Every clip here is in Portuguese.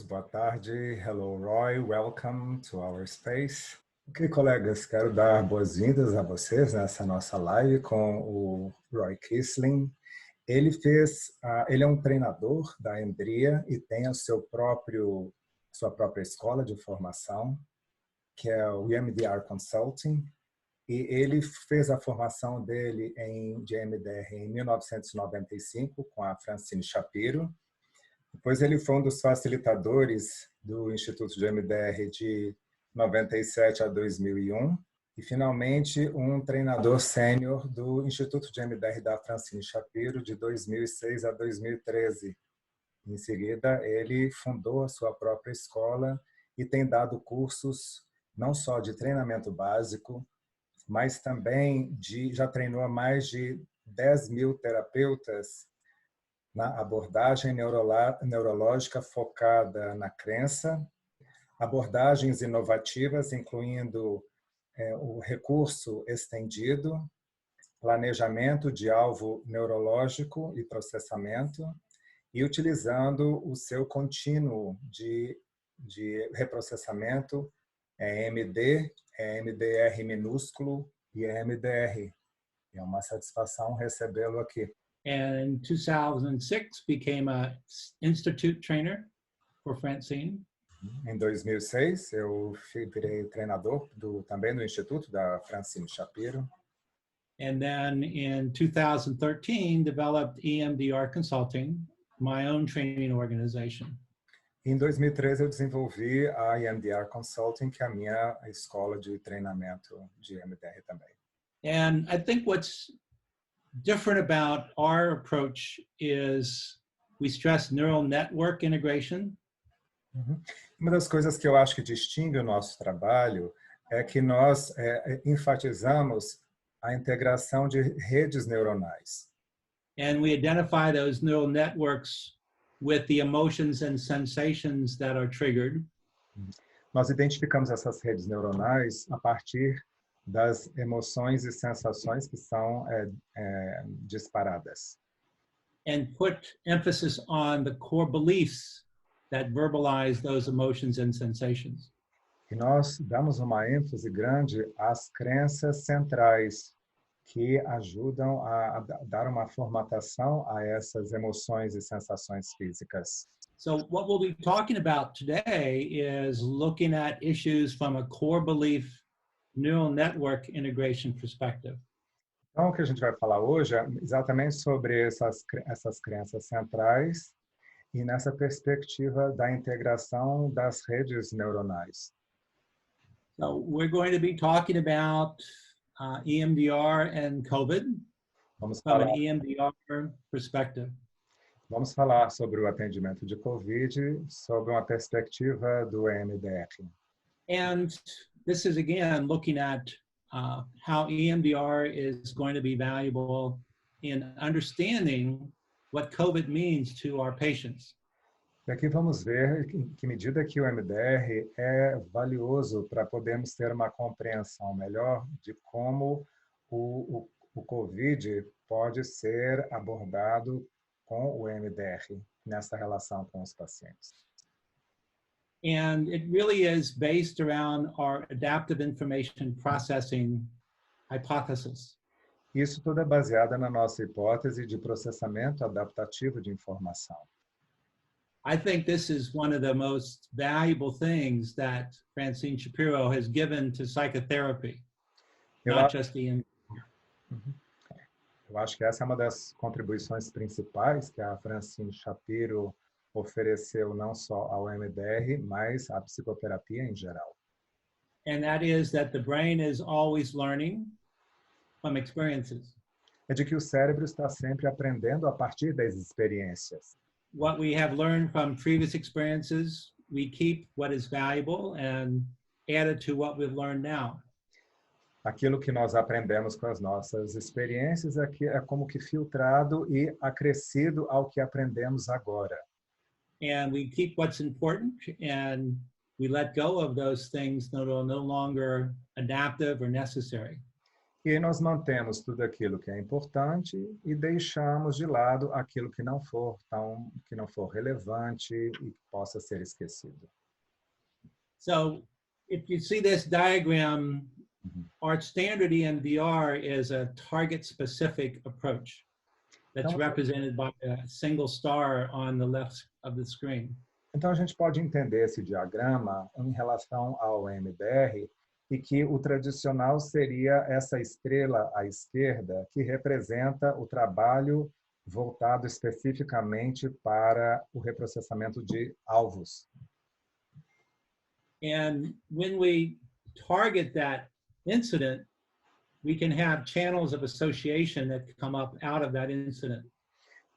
boa tarde. Hello, Roy. Welcome to our space. Ok, colegas, quero dar boas-vindas a vocês nessa nossa live com o Roy Kiessling. Ele é um treinador da EMDR e tem sua própria escola de formação, que é o EMDR Consulting. E ele fez a formação dele de EMDR em 1995 com a Francine Shapiro. Depois ele foi um dos facilitadores do Instituto de EMDR de 97 a 2001 e finalmente um treinador sênior do Instituto de EMDR da Francine Shapiro de 2006 a 2013. Em seguida, ele fundou a sua própria escola e tem dado cursos não só de treinamento básico, mas também já treinou mais de 10 mil terapeutas na abordagem neurológica focada na crença, abordagens inovativas, incluindo o recurso estendido, planejamento de alvo neurológico e processamento, e utilizando o seu contínuo de reprocessamento, EMD, EMDR minúsculo e EMDR. É uma satisfação recebê-lo aqui. And in 2006 became a institute trainer for Francine. Em 2006 eu virei treinador também do Instituto da Francine Shapiro. And then in 2013 developed EMDR Consulting, my own training organization. Em 2013 eu desenvolvi a EMDR Consulting, que é a minha escola de treinamento de EMDR também. And I think what's different about our approach is we stress neural network integration. Uma das coisas que eu acho que distingue o nosso trabalho é que nós enfatizamos a integração de redes neuronais. And we identify those neural networks with the emotions and sensations that are triggered. Nós identificamos essas redes neuronais a partir das emoções e sensações que são disparadas. And put emphasis on the core beliefs that verbalize those emotions and sensations. E nós damos uma ênfase grande às crenças centrais que ajudam a dar uma formatação a essas emoções e sensações físicas. So what we'll be talking about today is looking at issues from a core belief neural network integration perspective. Então, o que a gente vai falar hoje é exatamente sobre essas crenças centrais e nessa perspectiva da integração das redes neuronais. So we're going to be talking about EMDR and COVID from an EMDR perspective. Vamos falar sobre o atendimento de COVID sob uma perspectiva do EMDR. And this is, again, looking at how EMDR is going to be valuable in understanding what COVID means to our patients. E aqui vamos ver em que medida que o EMDR é valioso para podermos ter uma compreensão melhor de como o COVID pode ser abordado com o EMDR nessa relação com os pacientes. And it really is based around our adaptive information processing hypothesis. Isso tudo é baseado na nossa hipótese de processamento adaptativo de informação. I think this is one of the most valuable things that Francine Shapiro has given to psychotherapy, not just EMDR. Eu acho que essa é uma das contribuições principais que a Francine Shapiro ofereceu não só ao EMDR, mas à psicoterapia em geral. And that is that the brain is always learning from experiences. É de que o cérebro está sempre aprendendo a partir das experiências. What we have learned from previous experiences, we keep what is valuable and add it to what we've learned now. Aquilo que nós aprendemos com as nossas experiências é como que filtrado e acrescido ao que aprendemos agora. And we keep what's important and we let go of those things that are no longer adaptive or necessary. E aí nós mantemos tudo aquilo que é importante e deixamos de lado aquilo que não for relevante e que possa ser esquecido. So if you see this diagram, our standard EMDR is a target-specific approach that's represented by a single star on the left of the screen. Então a gente pode entender esse diagrama em relação ao EMDR e que o tradicional seria essa estrela à esquerda que representa o trabalho voltado especificamente para o reprocessamento de alvos. And when we target that incident, we can have channels of association that come up out of that incident.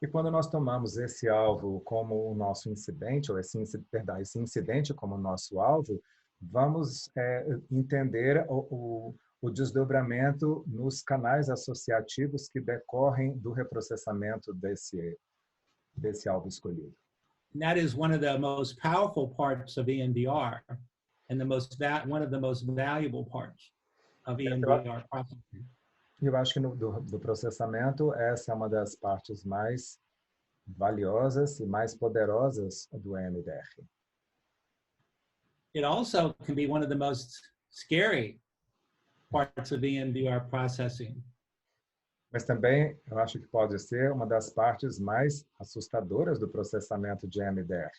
E quando nós tomamos esse alvo como o nosso incidente, ou esse incidente como o nosso alvo, vamos entender o desdobramento nos canais associativos que decorrem do reprocessamento desse alvo escolhido. And that is one of the most powerful parts of EMDR and one of the most valuable parts of EMDR processing. Eu acho que do processamento, essa é uma das partes mais valiosas e mais poderosas do EMDR. It also can be one of the most scary parts of EMDR processing. Mas também eu acho que pode ser uma das partes mais assustadoras do processamento de EMDR.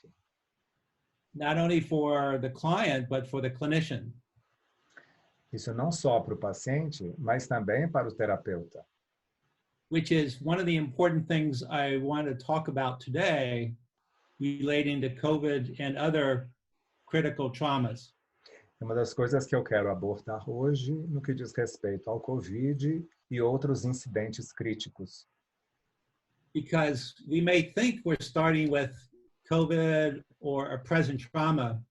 Not only for the client, but for the clinician. Isso não só para o paciente, mas também para o terapeuta. Which is one of the important things I want to talk about today relating to COVID and other critical traumas. É uma das coisas que eu quero abordar hoje no que diz respeito ao COVID e outros incidentes críticos. Because we may think we're starting with COVID or a present trauma.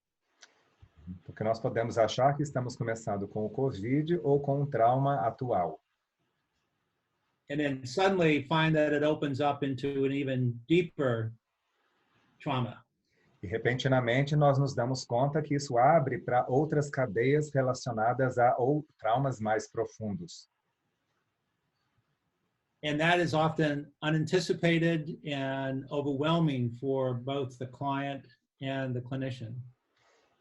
Porque nós podemos achar que estamos começando com o COVID ou com um trauma atual. And then suddenly find that it opens up into an even deeper trauma. E repentinamente nós nos damos conta que isso abre para outras cadeias relacionadas a ou traumas mais profundos. And that is often unanticipated and overwhelming for both the client and the clinician.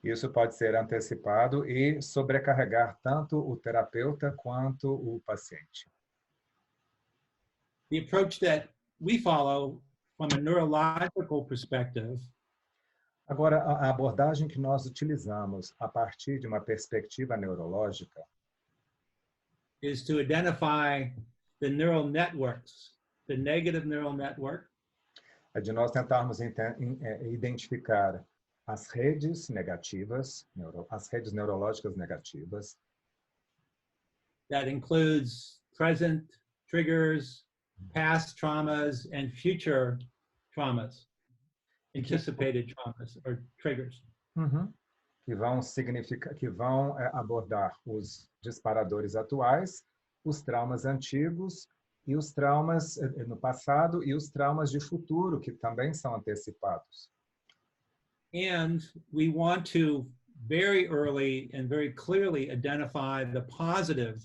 Isso pode ser antecipado e sobrecarregar tanto o terapeuta quanto o paciente. The approach that we follow from a neurological perspective Agora, a abordagem que nós utilizamos a partir de uma perspectiva neurológica is to identify the neural networks, the negative neural network, é de nós tentarmos identificar as redes negativas, as redes neurológicas negativas, that includes present triggers, past traumas, and future traumas, anticipated traumas or triggers. que vão abordar os disparadores atuais, os traumas antigos e os traumas no passado e os traumas de futuro que também são antecipados. And we want to very early and very clearly identify the positive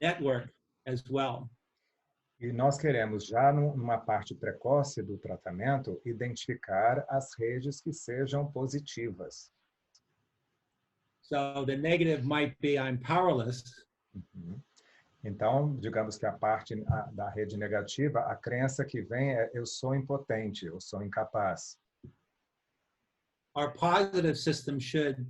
network as well. E nós queremos, já numa parte precoce do tratamento, identificar as redes que sejam positivas. So the negative might be I'm powerless. Então, digamos que a parte da rede negativa, a crença que vem é eu sou impotente, eu sou incapaz. Our positive system should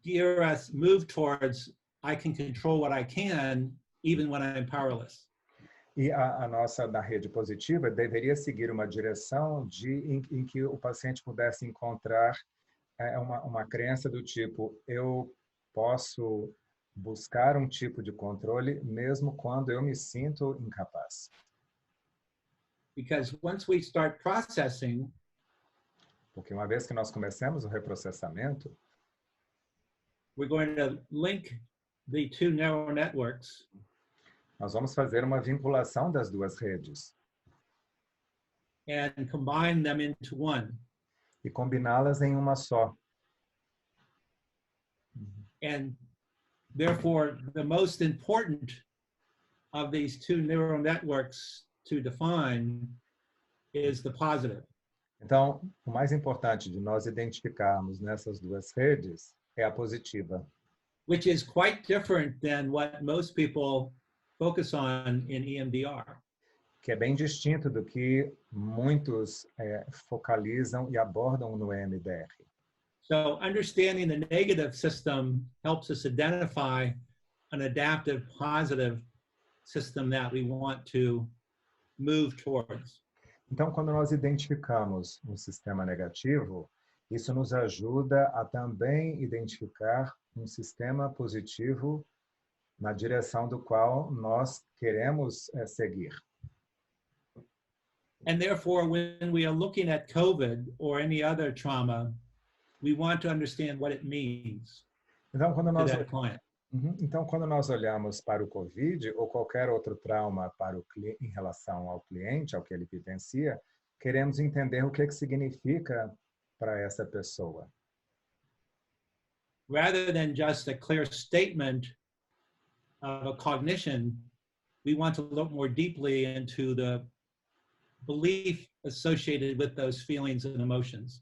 gear us, move towards I can control what I can, even when I'm powerless. E a nossa da rede positiva deveria seguir uma direção em que o paciente pudesse encontrar uma crença do tipo eu posso buscar um tipo de controle mesmo quando eu me sinto incapaz. Because once we start processing, porque uma vez que nós começamos o reprocessamento, we're going to link the two neural networks. Nós vamos fazer uma vinculação das duas redes. And combine them into one. E combiná-las em uma só. And therefore, the most important of these two neural networks to define is the positive. Então, o mais importante de nós identificarmos nessas duas redes é a positiva, which is quite different than what most people focus on in EMDR. que é bem distinto do que muitos focalizam e abordam no EMDR. So understanding the negative system helps us identify an adaptive positive system that we want to move towards. Então, quando nós identificamos um sistema negativo, isso nos ajuda a também identificar um sistema positivo na direção do qual nós queremos seguir. And therefore, when we are looking at COVID or any other trauma, we want to understand what it means Então, to that client. Então, quando nós olhamos para o COVID ou qualquer outro trauma para em relação ao cliente, ao que ele vivencia, queremos entender o que significa para essa pessoa. Rather than just a clear statement of a cognition, we want to look more deeply into the belief associated with those feelings and emotions.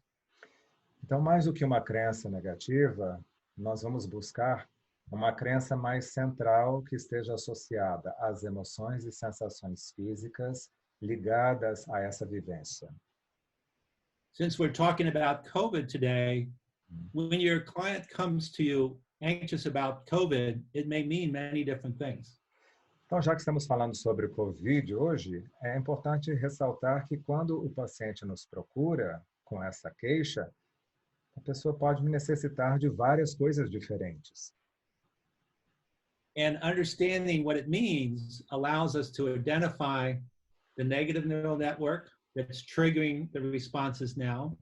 Então, mais do que uma crença negativa, nós vamos buscar uma crença mais central que esteja associada às emoções e sensações físicas ligadas a essa vivência. Since we're talking about COVID today, when your client comes to you anxious about COVID, it may mean many different things. Então, já que estamos falando sobre o COVID hoje, é importante ressaltar que quando o paciente nos procura com essa queixa, a pessoa pode necessitar de várias coisas diferentes. And understanding what it means allows us to identify the negative neural network that's triggering the responses now.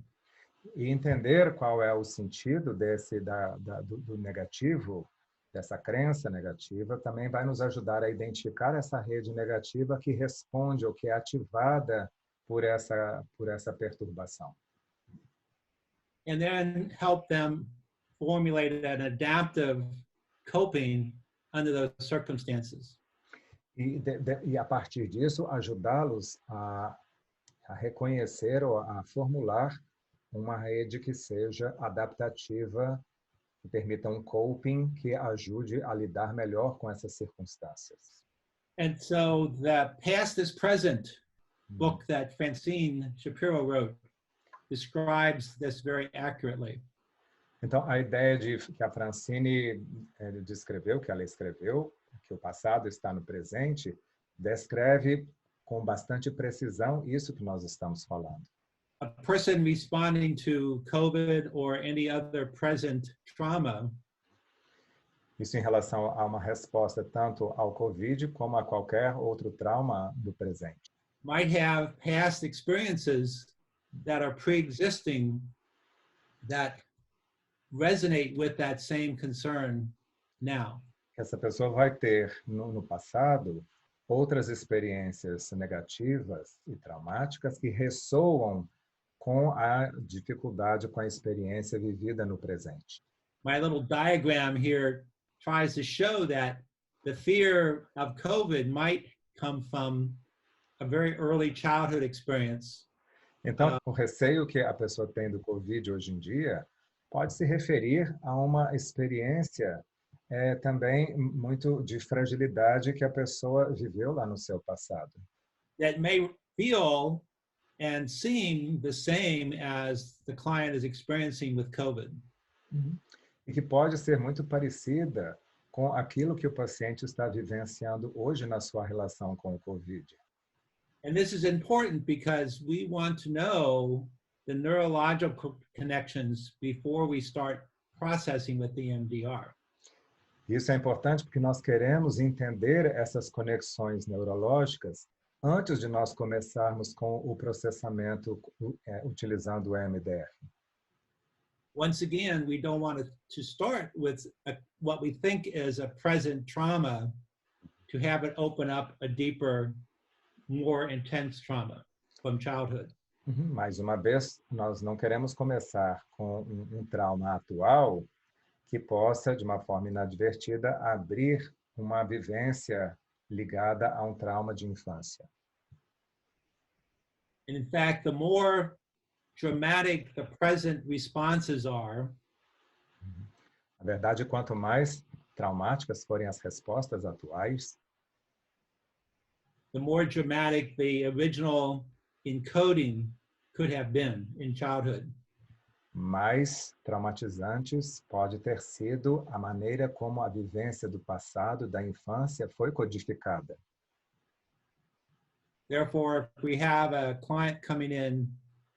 E entender qual é o sentido do negativo, dessa crença negativa, também vai nos ajudar a identificar essa rede negativa que responde ou que é ativada por essa perturbação. And then help them formulate an adaptive coping under those circumstances. E a partir disso, ajudá-los a reconhecer ou a formular uma rede que seja adaptativa, que permita um coping que ajude a lidar melhor com essas circunstâncias. And so the Past is Present book that Francine Shapiro wrote describes this very accurately. Então, a ideia que a Francine descreveu, que ela escreveu, que o passado está no presente, descreve com bastante precisão isso que nós estamos falando. A person responding to COVID or any other present trauma Isso em relação a uma resposta tanto ao COVID como a qualquer outro trauma do presente. might have past experiences that are pre-existing that resonate with that same concern now. Essa pessoa vai ter no passado outras experiências negativas e traumáticas que ressoam com a dificuldade, com a experiência vivida no presente. My little diagram here tries to show that the fear of COVID might come from a very early childhood experience. Então, o receio que a pessoa tem do COVID hoje em dia pode se referir a uma experiência também muito de fragilidade que a pessoa viveu lá no seu passado. That may feel and seem the same as the client is experiencing with COVID. E que pode ser muito parecida com aquilo que o paciente está vivenciando hoje na sua relação com o COVID. And this is important because we want to know the neurological connections before we start processing with the EMDR. Isso é importante porque nós queremos entender essas conexões neurológicas antes de nós começarmos com o processamento utilizando o EMDR. Once again, we don't want to start with what we think is a present trauma to have it open up a deeper, more intense trauma from childhood. Mais uma vez, nós não queremos começar com um trauma atual que possa, de uma forma inadvertida, abrir uma vivência ligada a um trauma de infância. And in fact, the more dramatic the present responses are, Na verdade, quanto mais traumáticas forem as respostas atuais, the more dramatic the original encoding could have been in childhood. mais traumatizantes pode ter sido a maneira como a vivência do passado, da infância, foi codificada. Therefore, if we have a client coming in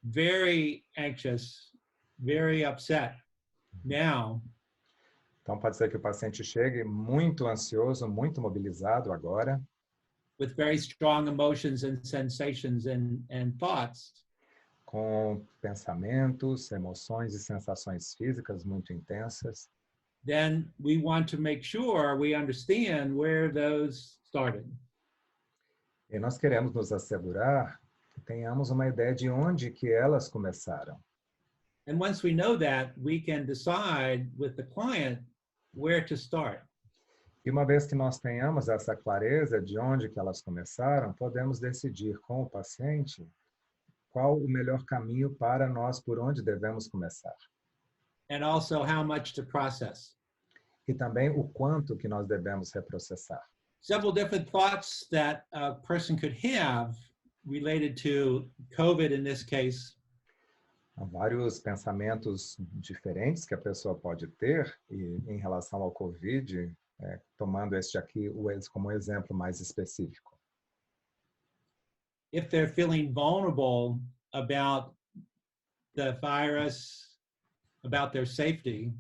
very anxious, very upset now, Então, pode ser que o paciente chegue muito ansioso, muito mobilizado agora, with very strong emotions and sensations and thoughts, com pensamentos, emoções e sensações físicas muito intensas. then we want to make sure we understand where those started. E nós queremos nos assegurar que tenhamos uma ideia de onde que elas começaram. And once we know that, we can decide with the client where to start. E uma vez que nós tenhamos essa clareza de onde que elas começaram, podemos decidir com o paciente qual o melhor caminho para nós, por onde devemos começar. And also how much to process. E também o quanto que nós devemos reprocessar. Several different thoughts that a person could have related to COVID in this case. Há vários pensamentos diferentes que a pessoa pode ter e, em relação ao COVID, tomando este aqui como exemplo mais específico. If they're feeling vulnerable about the virus, about their safety,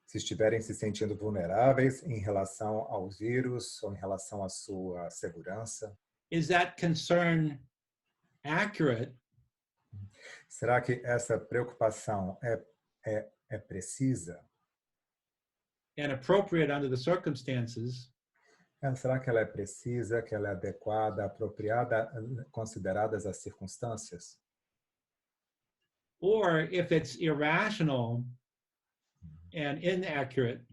Se estiverem se sentindo vulneráveis em relação ao vírus ou em relação à sua segurança, is that concern accurate? será que essa preocupação é precisa? And appropriate under the circumstances? Será que ela é precisa, que ela é adequada, apropriada, consideradas as circunstâncias? Or if it's irrational and inaccurate,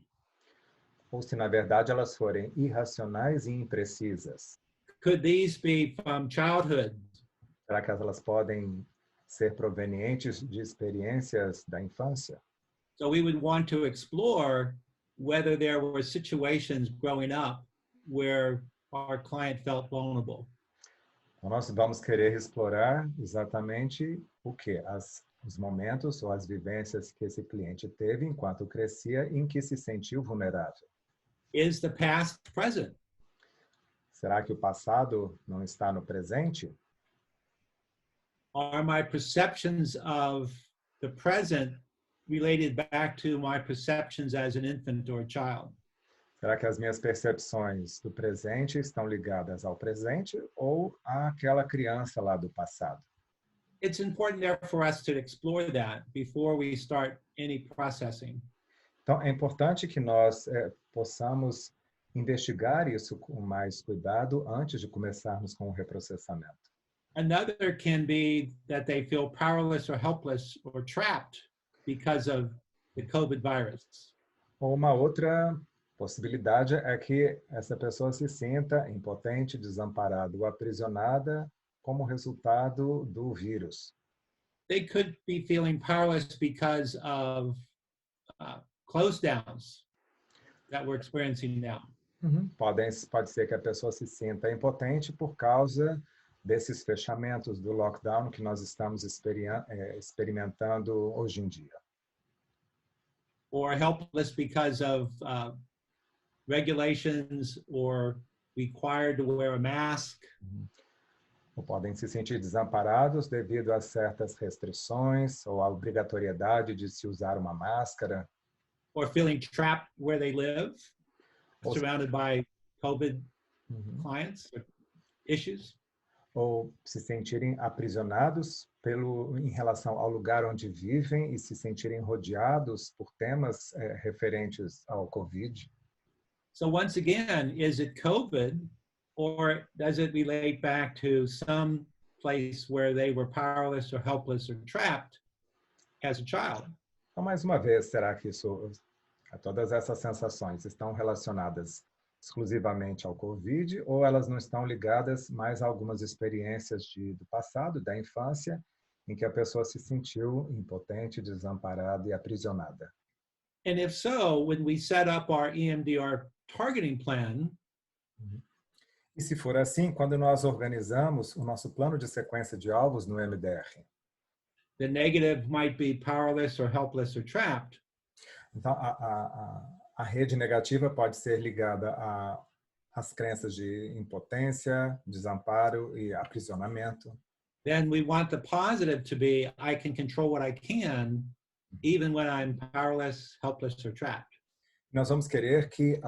Ou se, na verdade, elas forem irracionais e imprecisas? could these be from childhood? Será que elas podem ser provenientes de experiências da infância? So we would want to explore whether there were situations growing up where our client felt vulnerable. Então, nós vamos querer explorar exatamente o que? Os momentos ou as vivências que esse cliente teve enquanto crescia em que se sentiu vulnerável. Is the past present? Será que o passado não está no presente? Are my perceptions of the present related back to my perceptions as an infant or a child? Será que as minhas percepções do presente estão ligadas ao presente ou àquela criança lá do passado? It's important there for us to explore that before we start any processing. Então, é importante que nós possamos investigar isso com mais cuidado antes de começarmos com o reprocessamento. Another can be that they feel powerless or helpless or trapped because of the COVID virus. Ou uma outra possibilidade é que essa pessoa se sinta impotente, desamparada ou aprisionada como resultado do vírus. They could be feeling powerless because of close downs that we're experiencing now. Pode ser que a pessoa se sinta impotente por causa desses fechamentos do lockdown que nós estamos experimentando hoje em dia. Or helpless because of regulations or required to wear a mask. Ou podem se sentir desamparados devido a certas restrições ou a obrigatoriedade de se usar uma máscara. Or feeling trapped where they live, surrounded by COVID clients or issues. Ou se sentirem aprisionados em relação ao lugar onde vivem e se sentirem rodeados por temas referentes ao COVID. So once again, is it COVID or does it relate back to some place where they were powerless or helpless or trapped as a child? Então, mais uma vez, será que todas essas sensações estão relacionadas exclusivamente ao COVID, ou elas não estão ligadas mais a algumas experiências do passado, da infância, em que a pessoa se sentiu impotente, desamparada e aprisionada. And if so, when we set up our EMDR targeting plan, E se for assim, quando nós organizamos o nosso plano de sequência de alvos no EMDR, the negative might be powerless or helpless or trapped. então a rede negativa pode ser ligada às crenças de impotência, desamparo e aprisionamento. Then we want the positive to be, I can control what I can, even when I'm powerless, helpless, or trapped. Nós vamos querer que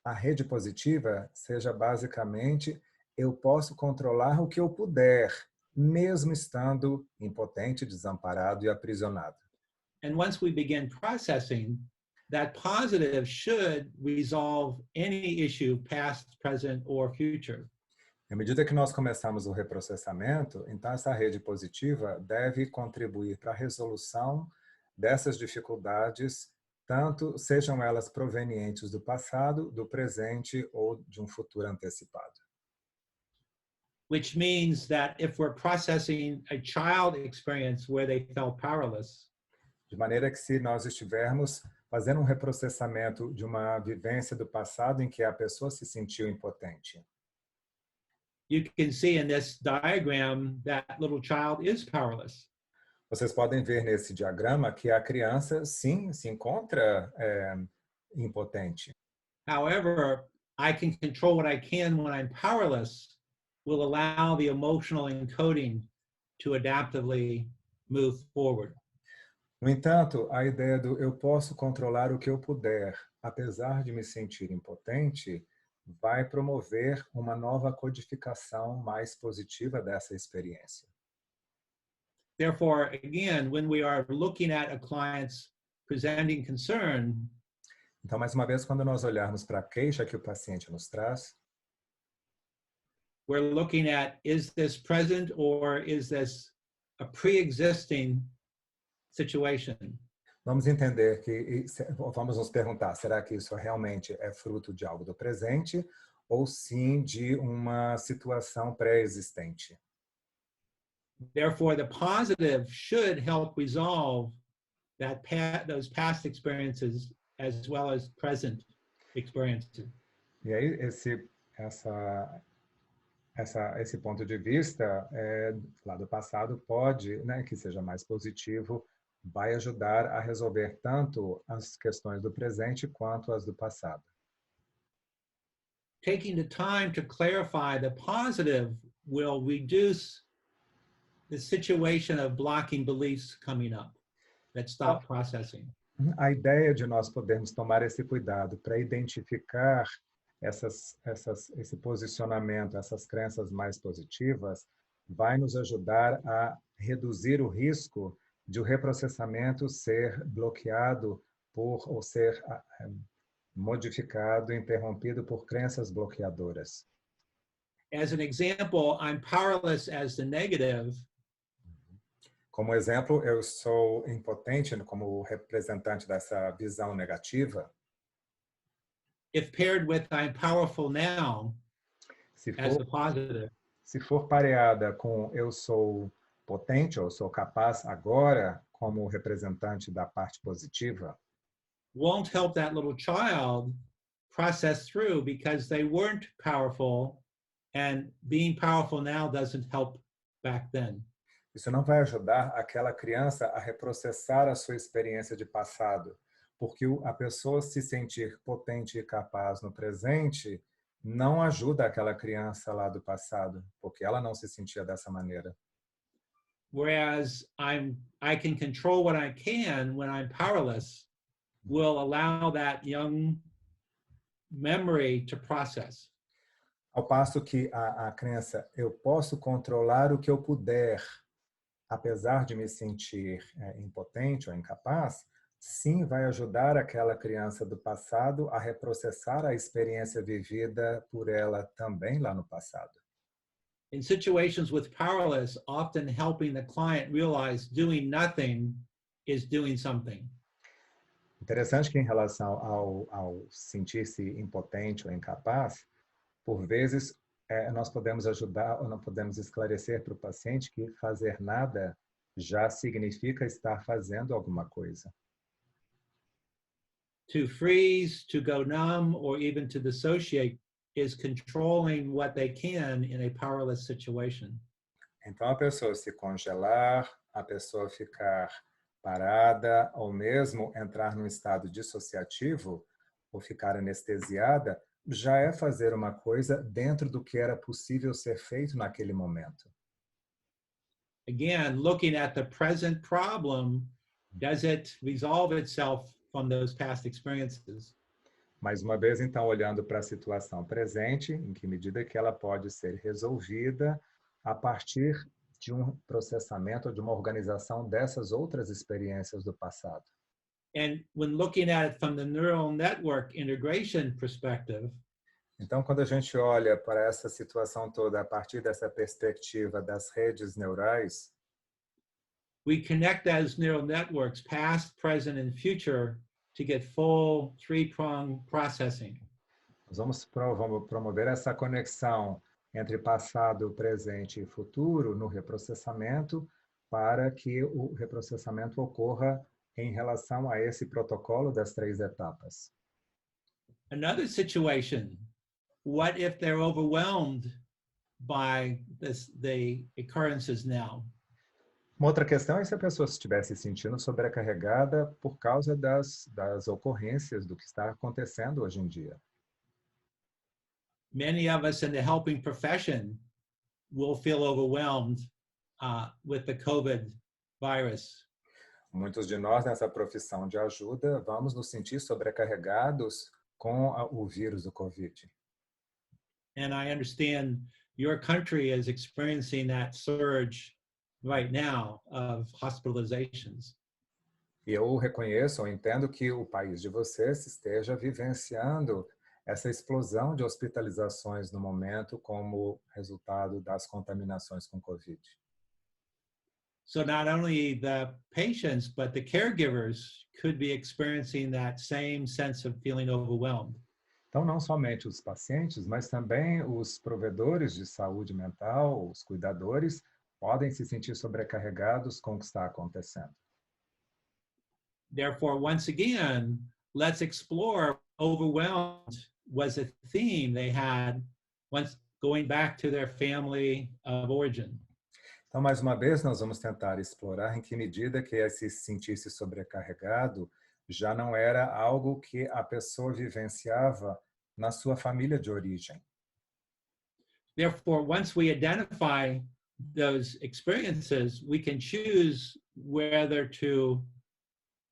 a rede positiva seja basicamente eu posso controlar o que eu puder, mesmo estando impotente, desamparado e aprisionado. And once we begin processing, that positive should resolve any issue, past, present, or future. À medida que nós começamos o reprocessamento, então essa rede positiva deve contribuir para a resolução dessas dificuldades, tanto sejam elas provenientes do passado, do presente ou de um futuro antecipado. Which means that if we're processing a child experience where they felt powerless, De maneira que se nós estivermos fazendo um reprocessamento de uma vivência do passado em que a pessoa se sentiu impotente, you can see in this diagram that little child is powerless. vocês podem ver nesse diagrama que a criança, sim, se encontra impotente. However, I can control what I can when I'm powerless will allow the emotional encoding to adaptively move forward. No entanto, a ideia do eu posso controlar o que eu puder, apesar de me sentir impotente, vai promover uma nova codificação mais positiva dessa experiência. Therefore, again, when we are looking at a client's presenting concern, Então, mais uma vez, quando nós olharmos para a queixa que o paciente nos traz, we're looking at, is this present or is this a pre-existing situation? vamos entender vamos nos perguntar, será que isso realmente é fruto de algo do presente ou sim de uma situação pré-existente? Therefore, the positive should help resolve those past experiences as well as present experiences. E aí, esse ponto de vista lá do passado pode, que seja mais positivo, vai ajudar a resolver tanto as questões do presente quanto as do passado. Taking the time to clarify the positive will reduce the situation of blocking beliefs coming up that stop processing. A ideia de nós podermos tomar esse cuidado para identificar esse posicionamento, essas crenças mais positivas, vai nos ajudar a reduzir o risco de o reprocessamento ser bloqueado ou ser modificado, interrompido por crenças bloqueadoras. As an example, I'm powerless as the negative. Como exemplo, eu sou impotente como representante dessa visão negativa. If paired with I'm powerful now as the positive. Se for pareada com eu sou potente ou sou capaz agora como representante da parte positiva, won't help that little child process through because they weren't powerful and being powerful now doesn't help back then. Isso não vai ajudar aquela criança a reprocessar a sua experiência de passado, porque a pessoa se sentir potente e capaz no presente não ajuda aquela criança lá do passado, porque ela não se sentia dessa maneira. Whereas I can control what I can when I'm powerless will allow that young memory to process. Ao passo que a crença, eu posso controlar o que eu puder, apesar de me sentir impotente ou incapaz, sim vai ajudar aquela criança do passado a reprocessar a experiência vivida por ela também lá no passado. In situations with powerless, often helping the client realize doing nothing is doing something. Interessante que em relação ao sentir-se impotente ou incapaz, por vezes nós podemos ajudar ou não podemos esclarecer para o paciente que fazer nada já significa estar fazendo alguma coisa. To freeze, to go numb, or even to dissociate is controlling what they can in a powerless situation. Então, a pessoa se congelar, a pessoa ficar parada, ou mesmo entrar num estado dissociativo, ou ficar anestesiada, já é fazer uma coisa dentro do que era possível ser feito naquele momento. Again, looking at the present problem, does it resolve itself from those past experiences? Mais uma vez, então, olhando para a situação presente, em que medida que ela pode ser resolvida a partir de um processamento ou de uma organização dessas outras experiências do passado. And when looking at it from the neural network integration perspective, então, quando a gente olha para essa situação toda a partir dessa perspectiva das redes neurais, we connect those neural networks, past, present, and future, to get full three-pronged processing. Nós vamos promover essa conexão entre passado, presente e futuro no reprocessamento para que o reprocessamento ocorra em relação a esse protocolo das 3 etapas. Another situation, what if they're overwhelmed by the occurrences now? Uma outra questão é se a pessoa estiver se sentindo sobrecarregada por causa das ocorrências do que está acontecendo hoje em dia. Many of us in the helping profession will feel overwhelmed with the COVID virus. Muitos de nós nessa profissão de ajuda vamos nos sentir sobrecarregados com o vírus do COVID. And I understand your country is experiencing that surge right now of hospitalizations. E eu reconheço, eu entendo que o país de vocês esteja vivenciando essa explosão de hospitalizações no momento como resultado das contaminações com COVID. So not only the patients, but the caregivers could be experiencing that same sense of feeling overwhelmed. Então, não somente os pacientes, mas também os provedores de saúde mental, os cuidadores, podem se sentir sobrecarregados com o que está acontecendo. Therefore, once again, let's explore overwhelmed was a theme they had once going back to their family of origin. Então, mais uma vez, nós vamos tentar explorar em que medida que esse sentir-se sobrecarregado já não era algo que a pessoa vivenciava na sua família de origem. Therefore, once we identify those experiences, we can choose whether to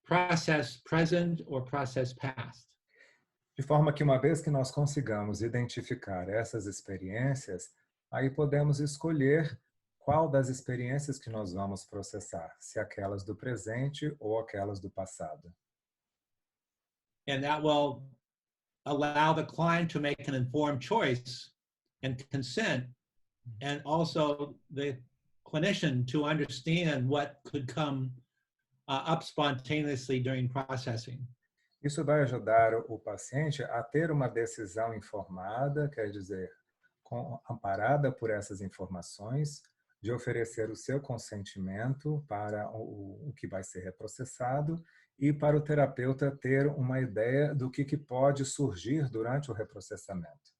process present or process past. De forma que, uma vez que nós consigamos identificar essas experiências, aí podemos escolher qual das experiências que nós vamos processar, se aquelas do presente ou aquelas do passado. And that will allow the client to make an informed choice and consent, and also the clinician to understand what could come up spontaneously during processing. Isso vai ajudar o paciente a ter uma decisão informada, quer dizer, amparada por essas informações, de oferecer o seu consentimento para o que vai ser reprocessado e para o terapeuta ter uma ideia do que pode surgir durante o reprocessamento.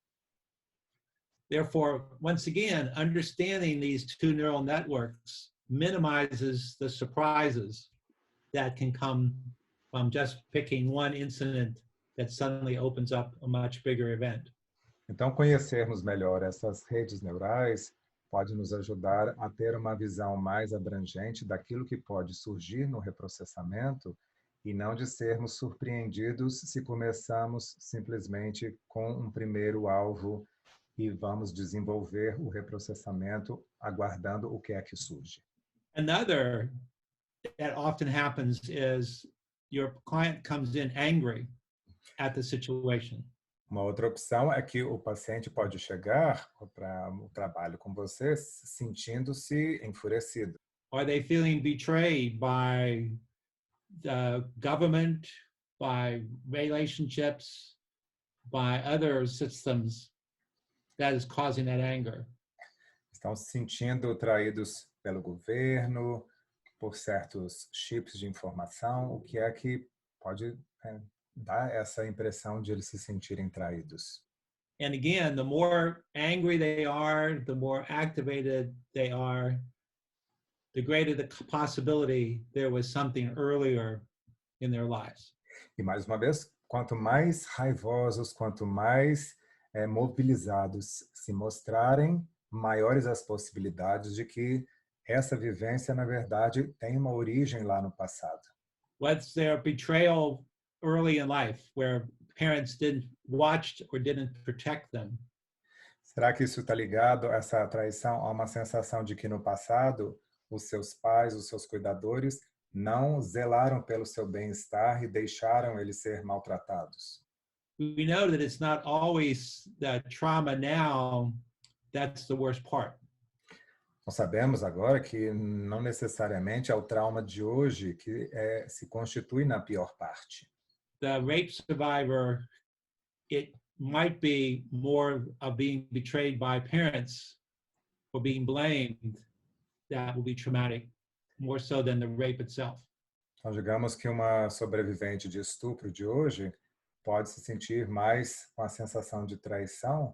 Therefore, once again, understanding these two neural networks minimizes the surprises that can come from just picking one incident that suddenly opens up a much bigger event. Então, conhecermos melhor essas redes neurais pode nos ajudar a ter uma visão mais abrangente daquilo que pode surgir no reprocessamento e não de sermos surpreendidos se começamos simplesmente com um primeiro alvo e vamos desenvolver o reprocessamento aguardando o que é que surge. Another that often happens is your client comes in angry at the situation. Uma outra opção é que o paciente pode chegar para o trabalho com você sentindo-se enfurecido. Are they feeling betrayed by the government by relationships, by other systems that is causing that anger. Estão se sentindo traídos pelo governo, por certos chips de informação, o que é que pode dar essa impressão de eles se sentirem traídos. And again, the more angry they are, the more activated they are, the greater the possibility there was something earlier in their lives. E mais uma vez, quanto mais raivosos, quanto mais mobilizados se mostrarem, maiores as possibilidades de que essa vivência, na verdade, tem uma origem lá no passado. What's their betrayal early in life, where parents didn't watch or didn't protect them? Será que isso está ligado a essa traição, a uma sensação de que no passado os seus pais, os seus cuidadores, não zelaram pelo seu bem-estar e deixaram eles ser maltratados? We know that it's not always the trauma now that's the worst part. Nós sabemos agora que não necessariamente é o trauma de hoje que se constitui na pior parte. The rape survivor, it might be more of being betrayed by parents or being blamed that will be traumatic, more so than the rape itself. Então, digamos que uma sobrevivente de estupro de hoje pode se sentir mais com a sensação de traição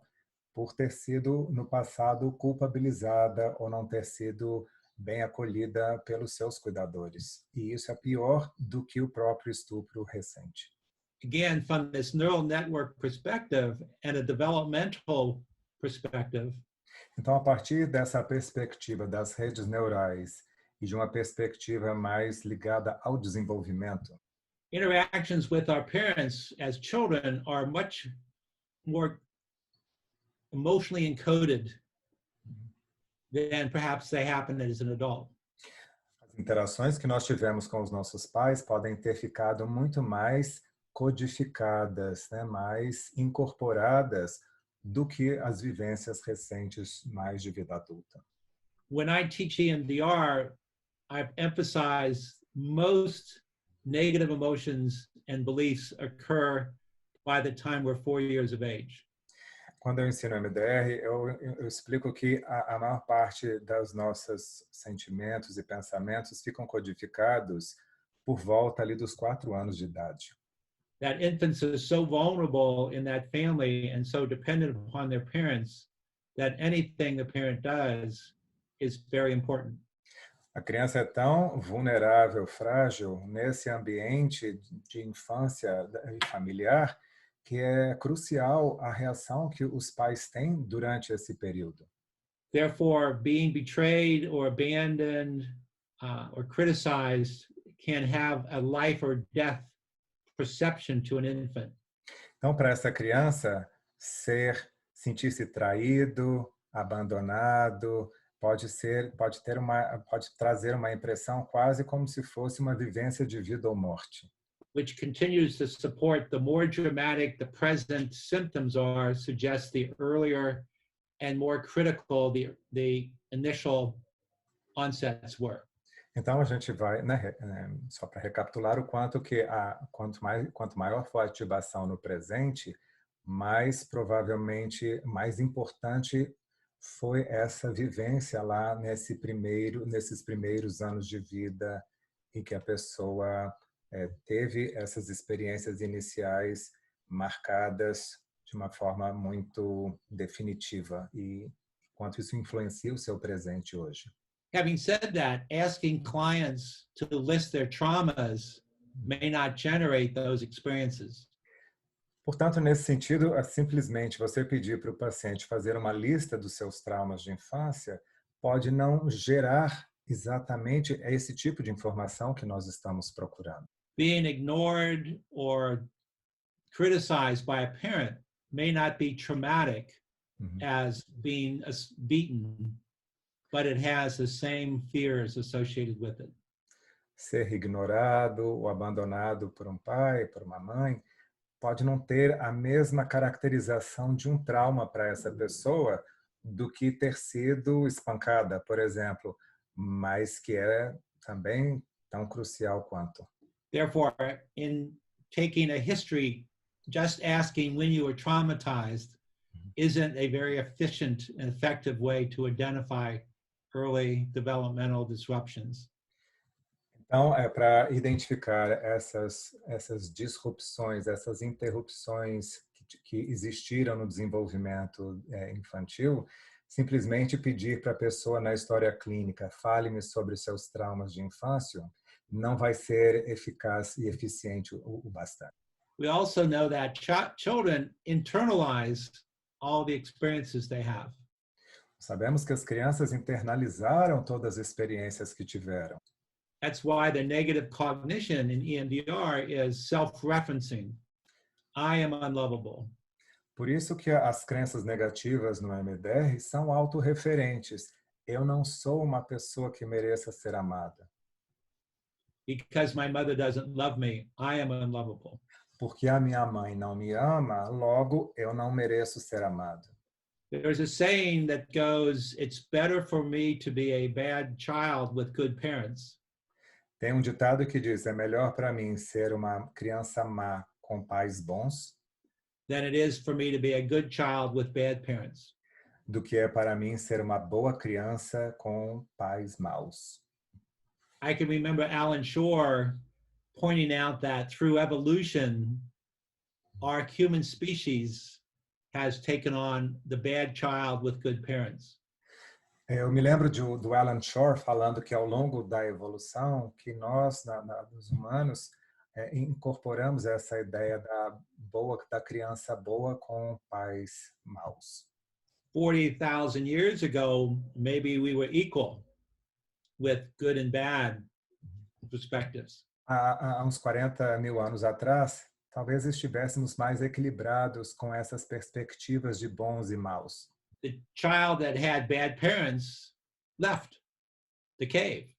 por ter sido, no passado, culpabilizada ou não ter sido bem acolhida pelos seus cuidadores. E isso é pior do que o próprio estupro recente. Again, from this neural network perspective and a developmental perspective, então, a partir dessa perspectiva das redes neurais e de uma perspectiva mais ligada ao desenvolvimento, interactions with our parents as children are much more emotionally encoded than perhaps they happen as an adult. As interações que nós tivemos com os nossos pais podem ter ficado muito mais codificadas, mais incorporadas do que as vivências recentes mais de vida adulta. When I teach EMDR, I've emphasized most negative emotions and beliefs occur by the time we're 4 years of age. Quando eu ensino EMDR, eu explico que a maior parte dos nossos sentimentos e pensamentos ficam codificados por volta ali dos 4 anos de idade. That infants are so vulnerable in that family and so dependent upon their parents that anything the parent does is very important. A criança é tão vulnerável, frágil nesse ambiente de infância e familiar que é crucial a reação que os pais têm durante esse período. Therefore, being betrayed or abandoned or criticized can have a life or death perception to an infant. Então, para essa criança, sentir-se traído, abandonado, pode trazer uma impressão quase como se fosse uma vivência de vida ou morte. Which continues to support the more dramatic the present symptoms are, suggests the earlier and more critical the initial onsets were. Então a gente vai, só para recapitular o quanto que quanto maior for a ativação no presente, mais provavelmente mais importante foi essa vivência lá nesses primeiros anos de vida em que a pessoa teve essas experiências iniciais marcadas de uma forma muito definitiva e quanto isso influencia o seu presente hoje. Having said that, asking clients to list their traumas may not generate those experiences. Portanto, nesse sentido, simplesmente você pedir para o paciente fazer uma lista dos seus traumas de infância pode não gerar exatamente esse tipo de informação que nós estamos procurando. Being ignored or criticized by a parent may not be traumatic as being beaten, but it has the same fears associated with it. Ser ignorado ou abandonado por um pai, por uma mãe, pode não ter a mesma caracterização de um trauma para essa pessoa do que ter sido espancada, por exemplo, mas que é também tão crucial quanto. Therefore, in taking a history, just asking when you were traumatized isn't a very efficient and effective way to identify early developmental disruptions. Então, para identificar essas disrupções, essas interrupções que existiram no desenvolvimento infantil, simplesmente pedir para a pessoa na história clínica, fale-me sobre seus traumas de infância, não vai ser eficaz e eficiente o bastante. We also know that children internalize all the experiences they have. Sabemos que as crianças internalizaram todas as experiências que tiveram. That's why the negative cognition in EMDR is self-referencing. I am unlovable. Por isso que as crenças negativas no EMDR são autorreferentes. Eu não sou uma pessoa que mereça ser amada. Because my mother doesn't love me, I am unlovable. Porque a minha mãe não me ama, logo eu não mereço ser amado. There's a saying that goes, it's better for me to be a bad child with good parents. Tem um ditado que diz, é melhor para mim ser uma criança má com pais bons than it is for me to be a good child with bad parents. do que é para mim ser uma boa criança com pais maus. I can remember Alan Shore pointing out that through evolution, our human species has taken on the bad child with good parents. Eu me lembro do Alan Shore falando que ao longo da evolução, que nós, dos humanos, incorporamos essa ideia da criança boa com pais maus. 40,000 years ago, maybe we were equal with good and bad perspectives. Há uns 40 mil anos atrás, talvez estivéssemos mais equilibrados com essas perspectivas de bons e maus. The child that had bad parents left the cave.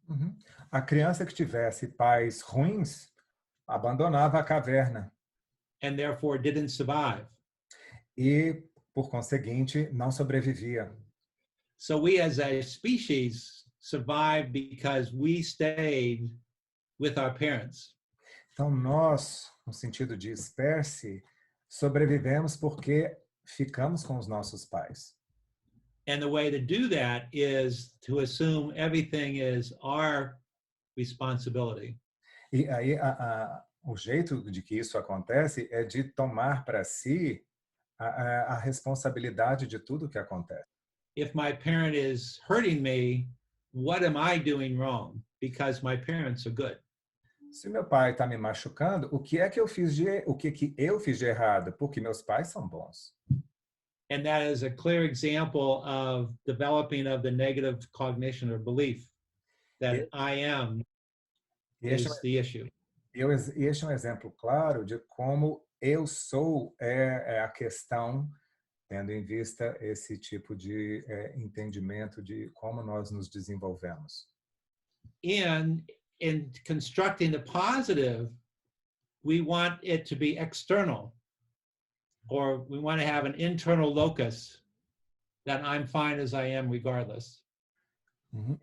Uhum. A criança que tivesse pais ruins abandonava a caverna. And therefore didn't survive. E, por conseguinte, não sobrevivia. So we as a species survived because we stayed with our parents. Então nós, no sentido de espécie, sobrevivemos porque ficamos com os nossos pais. And the way to do that is to assume everything is our responsibility. E aí o jeito de que isso acontece é de tomar para si a responsabilidade de tudo que acontece. If my parent is hurting me, what am I doing wrong? Because my parents are good. Se meu pai está me machucando, o que que eu fiz de errado? Porque meus pais são bons. And that is a clear example of developing of the negative cognition or belief that I am is the issue. Este é um exemplo claro de como eu sou é a questão, tendo em vista esse tipo de entendimento de como nós nos desenvolvemos. And in constructing the positive, we want it to be external, or we want to have an internal locus that I'm fine as I am regardless.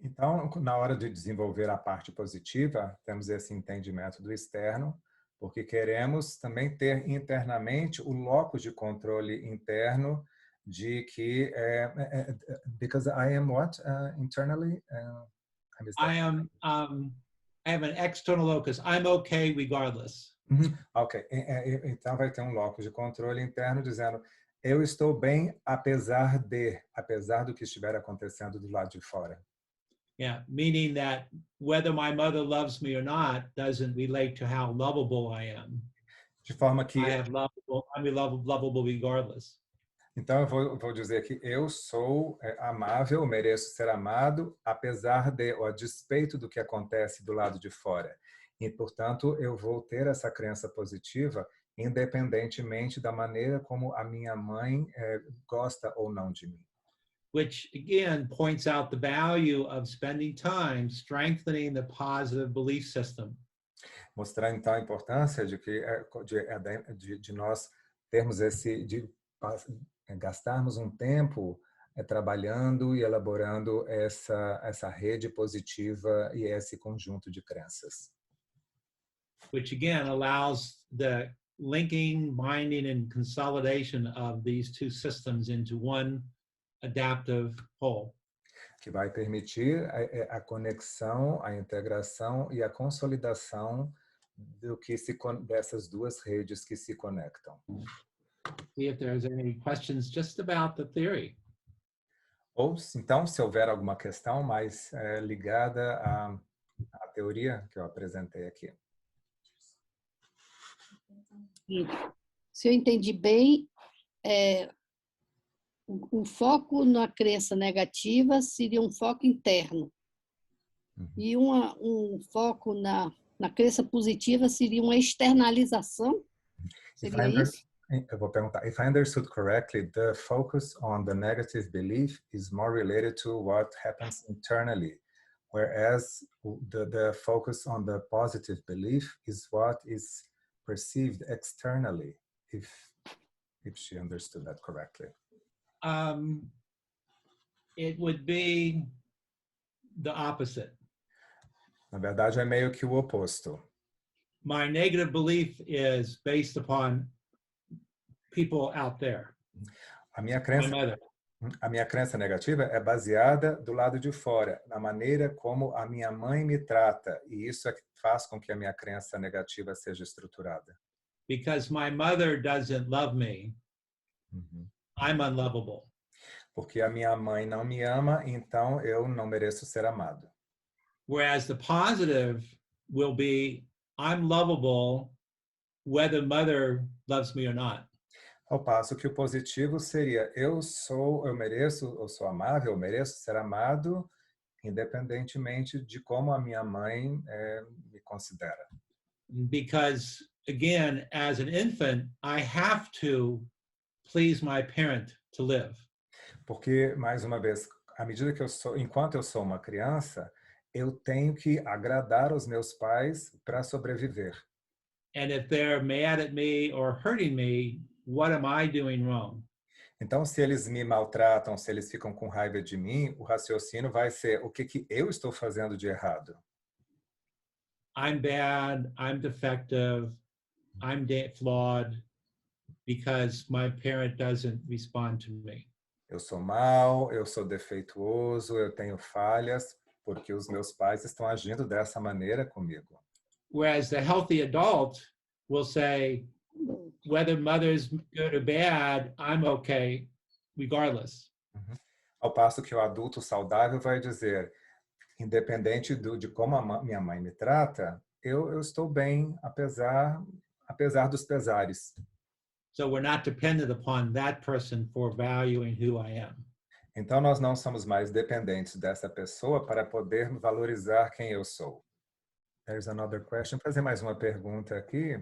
Então, na hora de desenvolver a parte positiva, temos esse entendimento do externo, porque queremos também ter internamente o locus de controle interno de que because I am what internally? I have an external locus. I'm okay regardless. Ok, então vai ter um locus de controle interno dizendo eu estou bem apesar do que estiver acontecendo do lado de fora. Yeah, meaning that whether my mother loves me or not doesn't relate to how lovable I am. De forma que I'm lovable regardless. Então eu vou dizer que eu sou amável, mereço ser amado, apesar ou a despeito do que acontece do lado de fora. E, portanto, eu vou ter essa crença positiva independentemente da maneira como a minha mãe gosta ou não de mim. Which again points out the value of spending time strengthening the positive belief system. Mostrar então a importância de nós termos de gastarmos um tempo trabalhando e elaborando essa rede positiva e esse conjunto de crenças. which again allows the linking, binding, and consolidation of these two systems into one adaptive whole. Que vai permitir a conexão, a integração e a consolidação dessas duas redes que se conectam. See if there's any questions just about the theory. Ou, então, se houver alguma questão mais ligada à teoria que eu apresentei aqui. Se eu entendi bem, o foco na crença negativa seria um foco interno. E um foco na crença positiva seria uma externalização? Seria isso? Eu vou perguntar, if I understood correctly, the focus on the negative belief is more related to what happens internally, whereas the focus on the positive belief is what is perceived externally, if she understood that correctly. It would be the opposite. Na verdade, é meio que o oposto. My negative belief is based upon people out there. A minha My mother. crença negativa é baseada do lado de fora, na maneira como a minha mãe me trata, e isso é que faz com que a minha crença negativa seja estruturada. Because my mother doesn't love me, I'm unlovable. Porque a minha mãe não me ama, então eu não mereço ser amado. Whereas the positive will be, I'm lovable whether mother loves me or not. Ao passo que o positivo seria, eu sou amável, eu mereço ser amado, independentemente de como a minha mãe me considera. Because again, as an infant, I have to please my parent to live. Porque, mais uma vez, enquanto eu sou uma criança, eu tenho que agradar os meus pais para sobreviver. And if they're mad at me or hurting me, what am I doing wrong? Então, se eles me maltratam, se eles ficam com raiva de mim, o raciocínio vai ser o que eu estou fazendo de errado. I'm bad, I'm defective, I'm flawed because my parent doesn't respond to me. Eu sou mau, eu sou defeituoso, eu tenho falhas, porque os meus pais estão agindo dessa maneira comigo. Whereas the healthy adult will say, whether mother's good or bad, I'm okay, regardless. Ao passo que o adulto saudável vai dizer, independente de como minha mãe me trata, eu estou bem, apesar dos pesares. So we're not dependent upon that person for valuing who I am. Então, nós não somos mais dependentes dessa pessoa para poder valorizar quem eu sou. There's another question. Vou fazer mais uma pergunta aqui.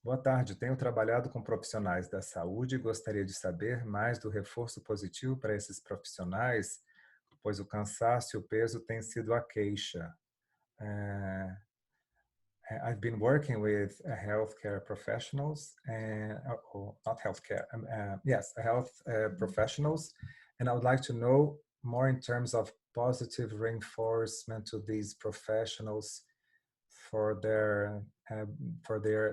Boa tarde, tenho trabalhado com profissionais da saúde e gostaria de saber mais do reforço positivo para esses profissionais, pois o cansaço e o peso têm sido a queixa. I've been working with healthcare professionals, not healthcare, health professionals, and I would like to know more in terms of positive reinforcement to these professionals for their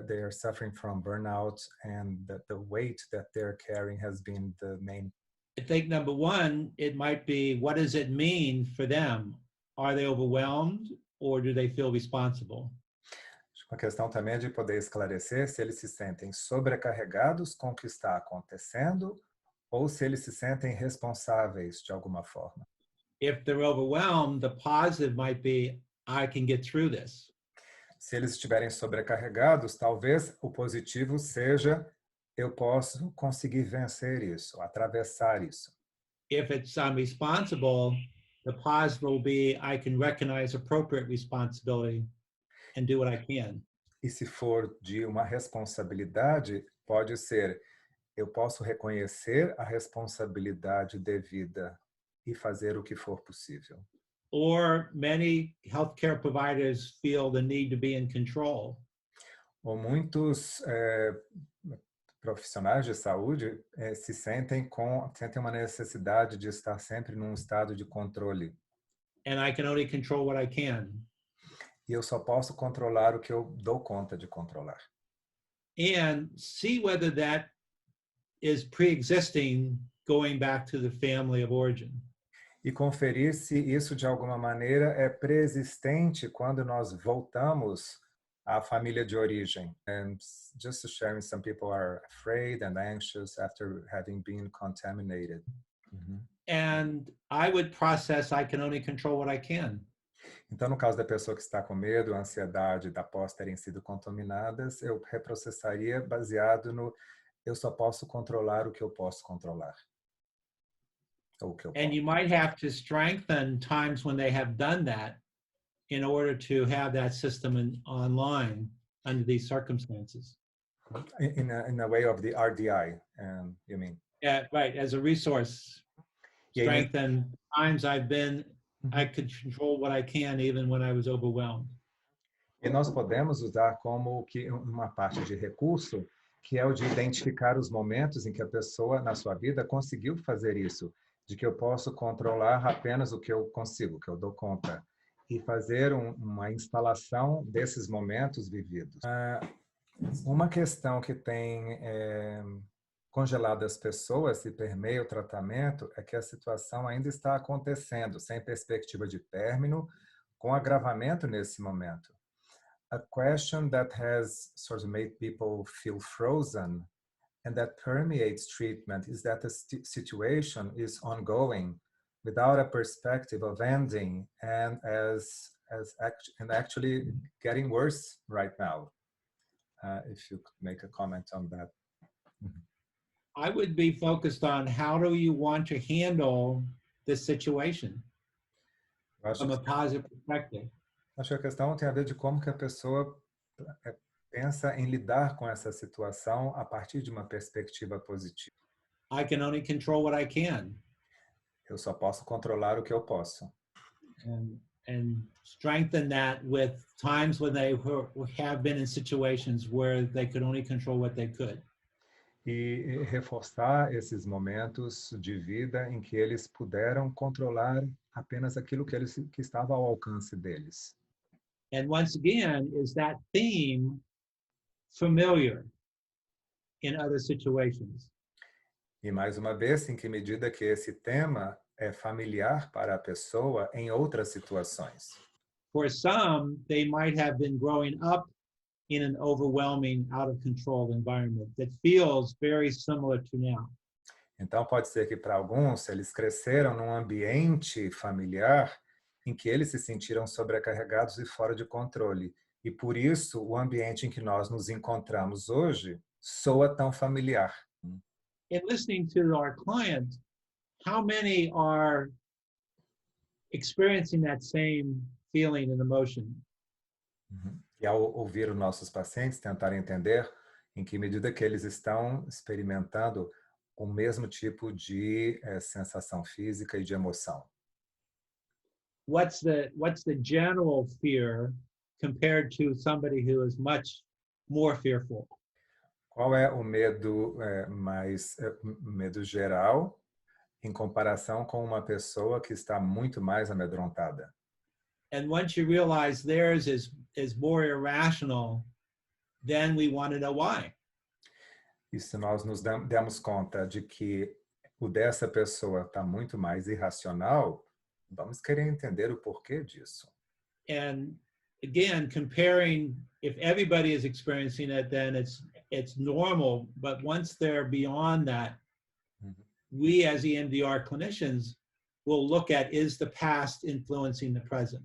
they're suffering from burnout, and that the weight that they're carrying has been the main. I think number one, it might be, what does it mean for them? Are they overwhelmed or do they feel responsible? Uma questão também é de poder esclarecer se eles se sentem sobrecarregados com o que está acontecendo ou se eles se sentem responsáveis de alguma forma. If they're overwhelmed, the positive might be, I can get through this. Se eles estiverem sobrecarregados, talvez o positivo seja, eu posso conseguir vencer isso, atravessar isso. If it's responsible, the positive will be, I can recognize appropriate responsibility and do what I can. E se for de uma responsabilidade, pode ser, eu posso reconhecer a responsabilidade devida e fazer o que for possível. Or many healthcare providers feel the need to be in control. Ou muitos profissionais de saúde sentem uma necessidade de estar sempre num estado de controle. And I can only control what I can. E eu só posso controlar o que eu dou conta de controlar. And see whether that is pre-existing going back to the family of origin. E conferir se isso de alguma maneira é preexistente quando nós voltamos à família de origem. And just to sharing, some people are afraid and anxious after having been contaminated. And I would process, I can only control what I can. Então, no caso da pessoa que está com medo, ansiedade, da pós terem sido contaminadas, eu reprocessaria baseado no eu só posso controlar o que eu posso controlar. Ou o que eu And posso. you might have to strengthen times when they have done that in order to have that system online under these circumstances. In a way of the RDI, you mean? Yeah, right, as a resource. Strengthen times I've been, I could control what I can even when I was overwhelmed. E nós podemos usar como que uma parte de recurso, que é o de identificar os momentos em que a pessoa na sua vida conseguiu fazer isso, de que eu posso controlar apenas o que eu consigo, que eu dou conta, e fazer uma instalação desses momentos vividos. Uma questão que tem congelado as pessoas e permeia o tratamento é que a situação ainda está acontecendo, sem perspectiva de término, com agravamento nesse momento. A question that has sort of made people feel frozen and that permeates treatment is that the situation is ongoing without a perspective of ending and actually getting worse right now. If you could make a comment on that. I would be focused on how do you want to handle this situation from a positive perspective. Acho que a questão tem a ver de como que a pessoa pensa em lidar com essa situação a partir de uma perspectiva positiva. I can only control what I can. Eu só posso controlar o que eu posso. And strengthen that with times when they have been in situations where they could only control what they could. E reforçar esses momentos de vida em que eles puderam controlar apenas aquilo que estava ao alcance deles. And once again, is that theme familiar in other situations? E mais uma vez, em que medida que esse tema é familiar para a pessoa em outras situações. For some, they might have been growing up in an overwhelming, out of control environment that feels very similar to now. Então pode ser que para alguns eles cresceram num ambiente familiar em que eles se sentiram sobrecarregados e fora de controle. E por isso o ambiente em que nós nos encontramos hoje soa tão familiar. In listening to our clients, how many are experiencing that same feeling and emotion? E ao ouvir os nossos pacientes, tentar entender em que medida que eles estão experimentando o mesmo tipo de sensação física e de emoção. What's the general fear compared to somebody who is much more fearful? Qual é o medo medo geral em comparação com uma pessoa que está muito mais amedrontada? And once you realize theirs is more irrational, then we want to know why. E se nós nos demos conta de que o dessa pessoa está muito mais irracional, vamos querer entender o porquê disso. And again, comparing, if everybody is experiencing it, then it's normal. But once they're beyond that, we as EMDR clinicians will look at, is the past influencing the present?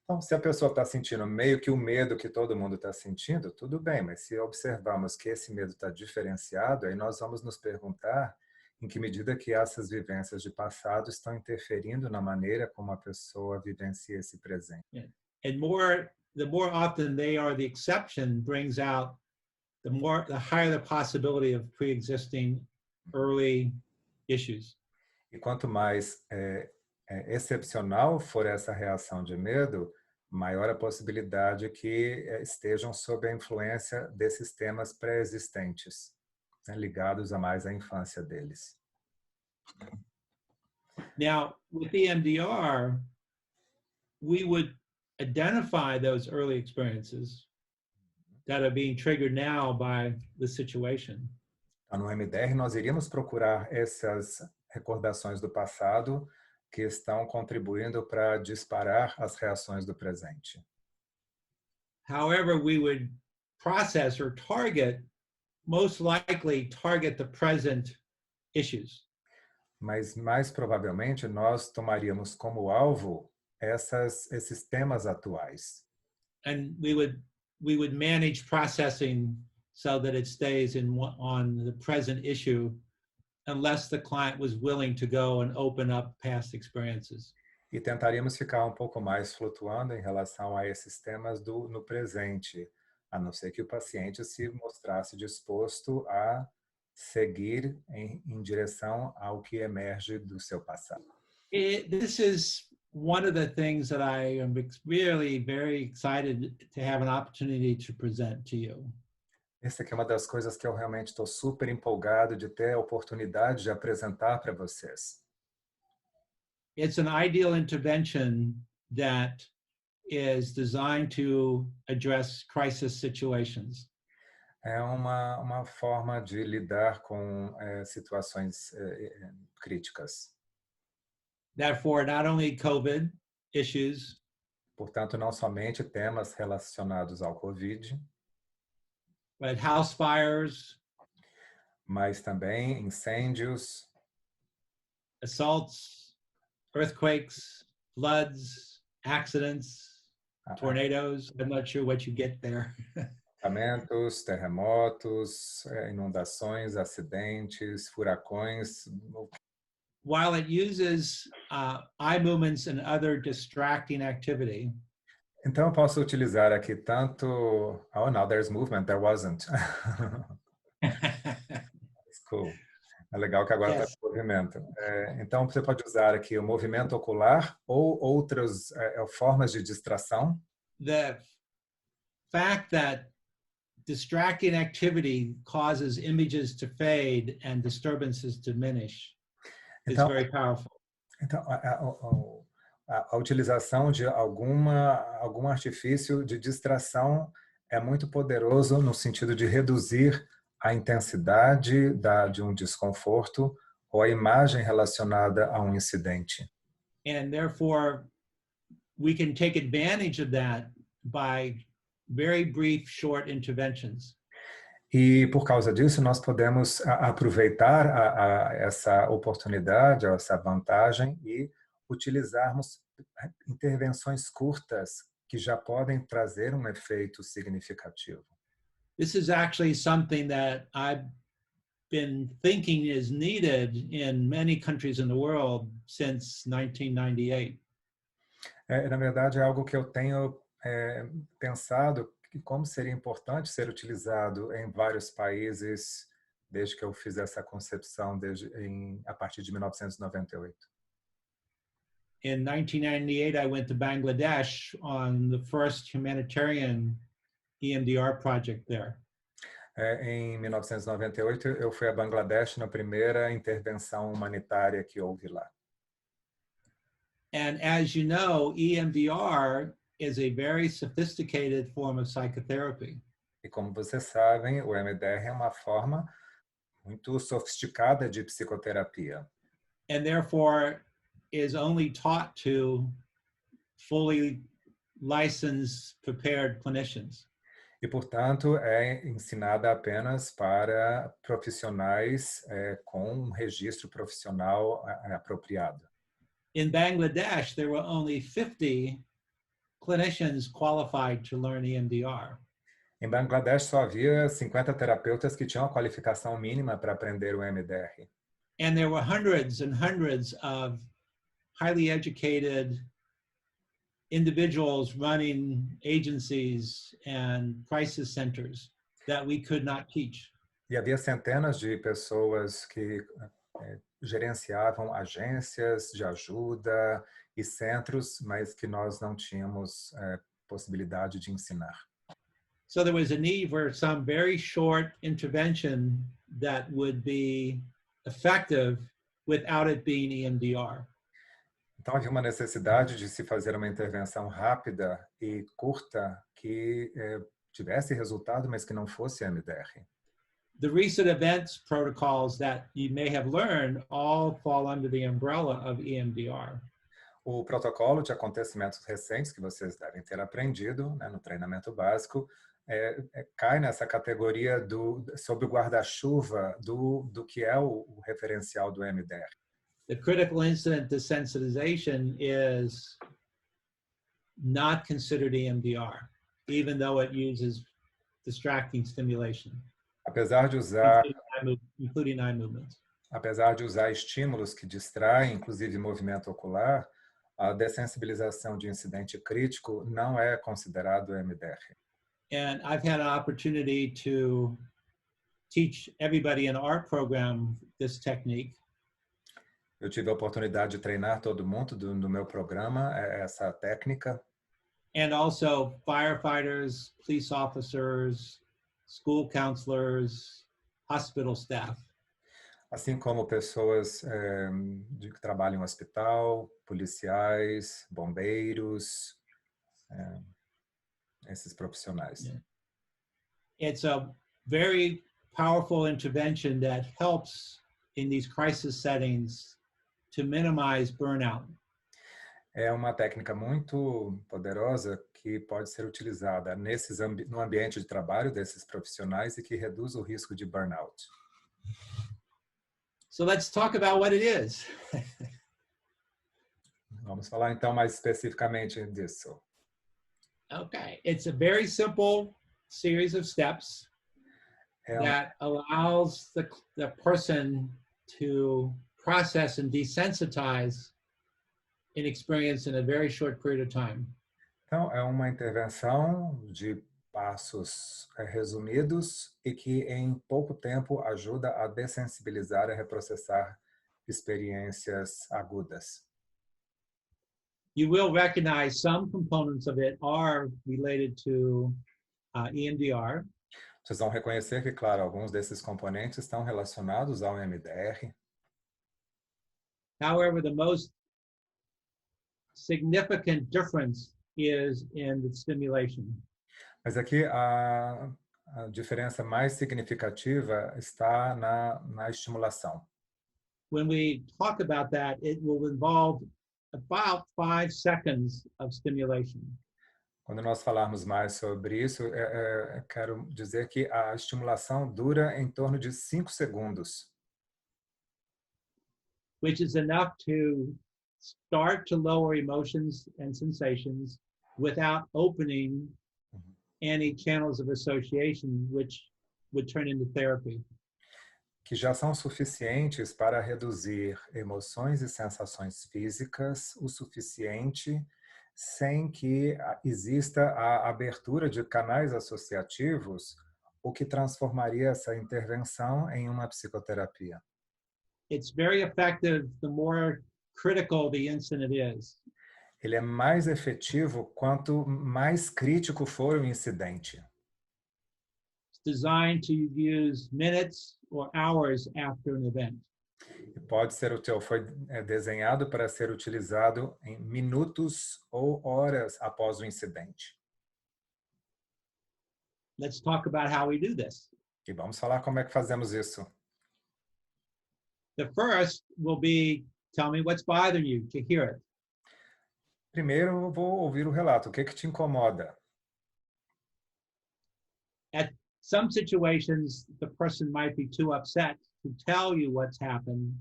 Então, se a pessoa está sentindo meio que o medo que todo mundo está sentindo, tudo bem, mas se observarmos que esse medo está diferenciado, aí nós vamos nos perguntar em que medida que essas vivências de passado estão interferindo na maneira como a pessoa vivencia esse presente. Yeah. And the more often they are the exception brings out the higher the possibility of pre-existing early issues. E quanto mais excepcional for essa reação de medo, maior a possibilidade que estejam sob a influência desses temas pré-existentes, né, ligados a mais à infância deles. Now, with EMDR, we would identify those early experiences that are being triggered now by the situation. No EMDR, nós iríamos procurar essas recordações do passado que estão contribuindo para disparar as reações do presente. However, we would process or target, most likely target the present issues. Mas mais provavelmente nós tomaríamos como alvo esses temas atuais. And we would manage processing so that it stays on the present issue unless the client was willing to go and open up past experiences. E tentaríamos ficar um pouco mais flutuando em relação a esses temas no presente, a não ser que o paciente se mostrasse disposto a seguir em direção ao que emerge do seu passado. This is one of the things that I am really very excited to have an opportunity to present to you. Essa aqui é uma das coisas que eu realmente estou super empolgado de ter a oportunidade de apresentar para vocês. It's an ideal intervention that is designed to address crisis situations. É uma forma de lidar com situações críticas. Therefore, not only COVID issues, Portanto, não somente temas relacionados ao COVID, but house fires, mas também incêndios, assaults, earthquakes, floods, accidents, tornadoes. I'm not sure what you get there. Tratamentos, terremotos, inundações, acidentes, furacões. While it uses eye movements and other distracting activity, então eu posso utilizar aqui tanto... Oh, now there's movement. There wasn't. It's cool. É legal que agora está com movimento. Então você pode usar aqui o movimento ocular ou outras formas de distração. The fact that distracting activity causes images to fade and disturbances diminish is very powerful. Então, a utilização de algum artifício de distração é muito poderoso no sentido de reduzir a intensidade de um desconforto ou a imagem relacionada a um incidente. And therefore, we can take advantage of that by very brief, short interventions. E por causa disso, nós podemos aproveitar essa oportunidade, essa vantagem e utilizarmos intervenções curtas que já podem trazer um efeito significativo. This is actually something that I've been thinking is needed in many countries in the world since 1998. Na verdade, é algo que eu tenho pensado que como seria importante ser utilizado em vários países desde que eu fiz essa concepção a partir de 1998. In 1998, I went to Bangladesh on the first humanitarian EMDR project there. Em 1998, eu fui a Bangladesh na primeira intervenção humanitária que houve lá. And as you know, EMDR is a very sophisticated form of psychotherapy. E como vocês sabem, o EMDR é uma forma muito sofisticada de psicoterapia. And therefore is only taught to fully licensed, prepared clinicians. E, portanto, é ensinada apenas para profissionais com um registro profissional apropriado. In Bangladesh, there were only 50 clinicians qualified to learn EMDR. Em Bangladesh, só havia 50 terapeutas que tinham a qualificação mínima para aprender o EMDR. And there were hundreds and hundreds of highly educated individuals running agencies and crisis centers that we could not teach. E havia centenas de pessoas que gerenciavam agências de ajuda e centros, mas que nós não tínhamos possibilidade de ensinar. So there was a need for some very short intervention that would be effective without it being EMDR. Então, havia uma necessidade de se fazer uma intervenção rápida e curta que tivesse resultado, mas que não fosse EMDR. The recent events protocols that you may have learned all fall under the umbrella of EMDR. O protocolo de acontecimentos recentes que vocês devem ter aprendido, né, no treinamento básico cai nessa categoria sob o guarda-chuva do que é o referencial do EMDR. The critical incident desensitization is not considered EMDR, even though it uses distracting stimulation, Apesar de usar including eye movements. Apesar de usar estímulos que distraem, inclusive movimento ocular, a dessensibilização de incidente crítico não é considerado EMDR. And I've had an opportunity to teach everybody in our program this technique. Eu tive a oportunidade de treinar todo mundo no meu programa essa técnica. And also firefighters, police officers, school counselors, hospital staff. Assim como pessoas que trabalham em hospital, policiais, bombeiros, esses profissionais. Yeah. It's a very powerful intervention that helps in these crisis settings to minimize burnout. É uma técnica muito poderosa que pode ser utilizada no ambiente de trabalho desses profissionais e que reduz o risco de burnout. So let's talk about what it is. Vamos falar então mais especificamente disso. Okay, it's a very simple series of steps that allows the person to process and desensitize an experience in a very short period of time. Então, é uma intervenção de passos resumidos e que em pouco tempo ajuda a dessensibilizar e reprocessar experiências agudas. You will recognize some components of it are related to EMDR. Vocês vão reconhecer que, claro, alguns desses componentes estão relacionados ao EMDR. However, the most significant difference is in the stimulation. Mas aqui a diferença mais significativa está na estimulação. When we talk about that, it will involve about 5 seconds of stimulation. Quando nós falarmos mais sobre isso, quero dizer que a estimulação dura em torno de 5 segundos. Which is enough to start to lower emotions and sensations without opening any channels of association, which would turn into therapy. Que já são suficientes para reduzir emoções e sensações físicas o suficiente sem que exista a abertura de canais associativos, o que transformaria essa intervenção em uma psicoterapia. It's very effective the more critical the incident is. Ele é mais efetivo quanto mais crítico for o incidente. It's designed to use minutes or hours after an event. Foi desenhado para ser utilizado em minutos ou horas após o incidente. Let's talk about how we do this. E vamos falar como é que fazemos isso. The first will be, tell me what's bothering you to hear it. Primeiro, eu vou ouvir o relato. O que te incomoda? At some situations, the person might be too upset to tell you what's happened.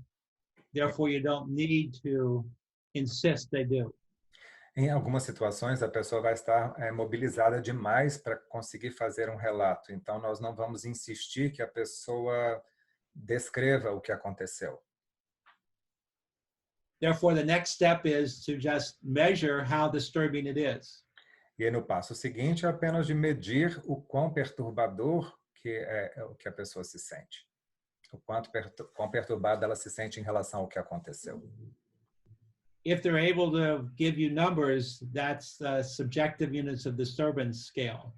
Therefore, you don't need to insist they do. Em algumas situações, a pessoa vai estar mobilizada demais para conseguir fazer um relato. Então, nós não vamos insistir que a pessoa descreva o que aconteceu. Therefore, the next step is to just measure how disturbing it is. E aí, no passo seguinte, é apenas de medir o quão perturbador que a pessoa se sente. O quão perturbada ela se sente em relação ao que aconteceu. If they're able to give you numbers, that's the subjective units of disturbance scale.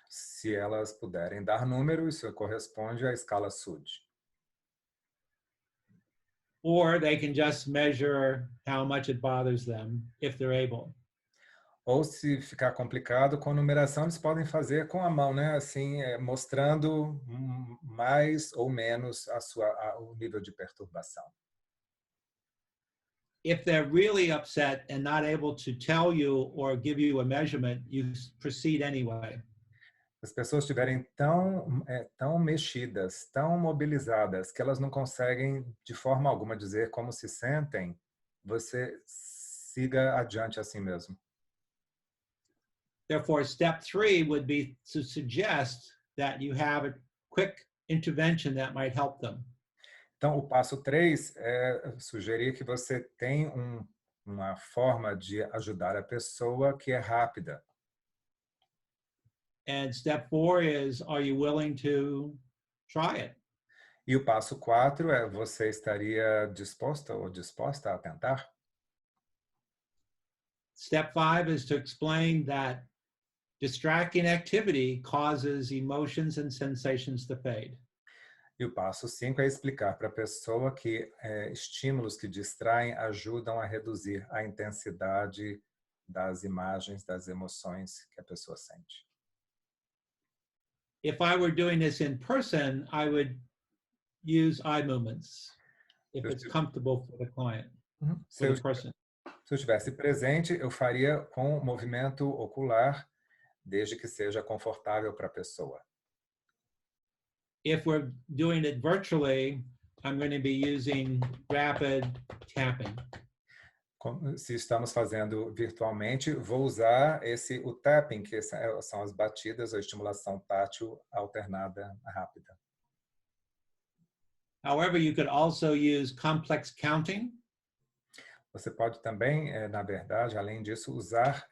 Se elas puderem dar números, isso corresponde à escala SUD. or they can just measure how much it bothers them if they're able. Ou se ficar complicado, com numeração eles podem fazer com a mão, né? Assim, mostrando mais ou menos o nível de perturbação. If they're really upset and not able to tell you or give you a measurement, you proceed anyway. As pessoas estiverem tão mexidas, tão mobilizadas, que elas não conseguem de forma alguma dizer como se sentem, você siga adiante assim mesmo. Therefore, step 3 would be to suggest that you have a quick intervention that might help them. Então, o passo 3 é sugerir que você tenha uma forma de ajudar a pessoa que é rápida. And step 4 is, are you willing to try it? E o passo 4 é, você estaria disposto ou disposta a tentar? Step 5 is to explain that distracting activity causes emotions and sensations to fade. E o passo 5 é explicar para a pessoa que estímulos que distraem ajudam a reduzir a intensidade das imagens, das emoções que a pessoa sente. If I were doing this in person, I would use eye movements if it's comfortable for the client, for the person. Se eu estivesse presente, eu faria com movimento ocular, desde que seja confortável para a pessoa. If we're doing it virtually, I'm going to be using rapid tapping. Se estamos fazendo virtualmente, vou usar o tapping, que são as batidas ou estimulação tátil alternada rápida. However, you could also use complex counting. Você pode também, na verdade, além disso, usar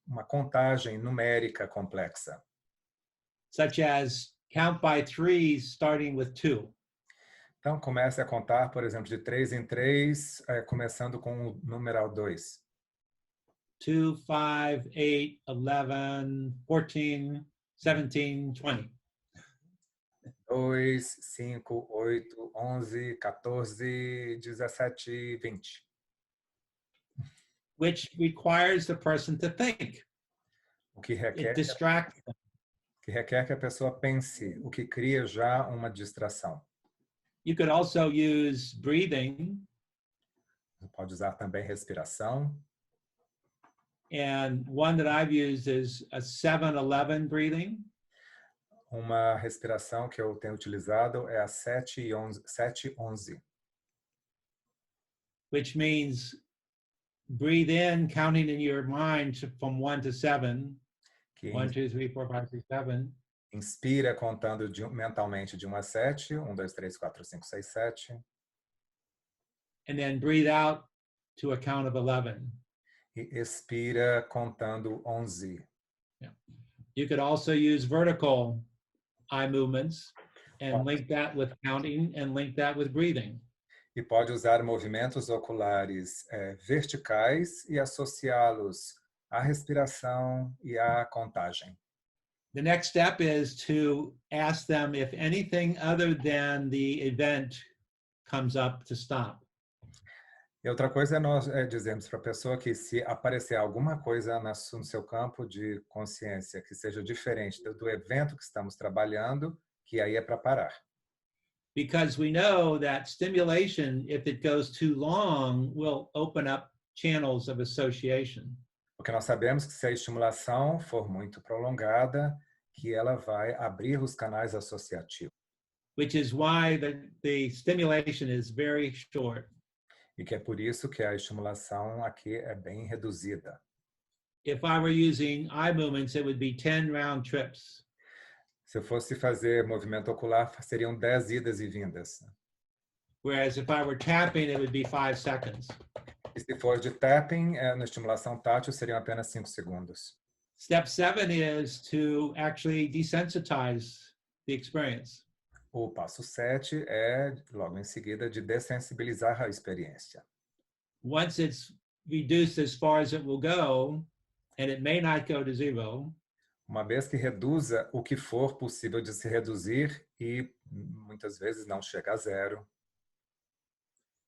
uma contagem numérica complexa. Such as count by 3 starting with 2. Então, comece a contar, por exemplo, de 3 em 3, começando com o numeral 2. 2, 5, 8, 11, 14, 17, 20. 2, 5, 8, 11, 14, 17, 20. Which requires the person to think. O que requer, It distracts them. que requer que a pessoa pense, o que cria já uma distração. You could also use breathing. Você pode usar também respiração. And one that I've used is a 7-11 breathing. Uma respiração que eu tenho utilizado é a 7-11. Which means breathe in, counting in your mind from 1 to 7. 1, 2, 3, 4, 5, 6, 7. Inspira contando mentalmente de 1 a 7. 1, 2, 3, 4, 5, 6, 7. And then breathe out to a count of 11. E expira contando 11. Yeah. You could also use vertical eye movements and link that with counting and link that with breathing. E pode usar movimentos oculares verticais e associá-los à respiração e à contagem. The next step is to ask them if anything other than the event comes up to stop. E outra coisa é nós dizemos para a pessoa que se aparecer alguma coisa no seu campo de consciência que seja diferente do evento que estamos trabalhando, que aí é para parar. Because we know that stimulation, if it goes too long, will open up channels of association. Porque nós sabemos que se a estimulação for muito prolongada, que ela vai abrir os canais associativos. Which is why the stimulation is very short. E que é por isso que a estimulação aqui é bem reduzida. If I were using eye movements, it would be 10 round trips. Se eu fosse fazer movimento ocular, seriam 10 idas e vindas. Whereas if I were tapping, it would be 5 seconds. E se for de tapping, na estimulação tátil, seriam apenas 5 segundos. Step 7 is to actually desensitize the experience. O passo 7 é, logo em seguida, de dessensibilizar a experiência. Once it's reduced as far as it will go, and it may not go to 0. uma vez que reduza o que for possível de se reduzir e muitas vezes não chega a zero.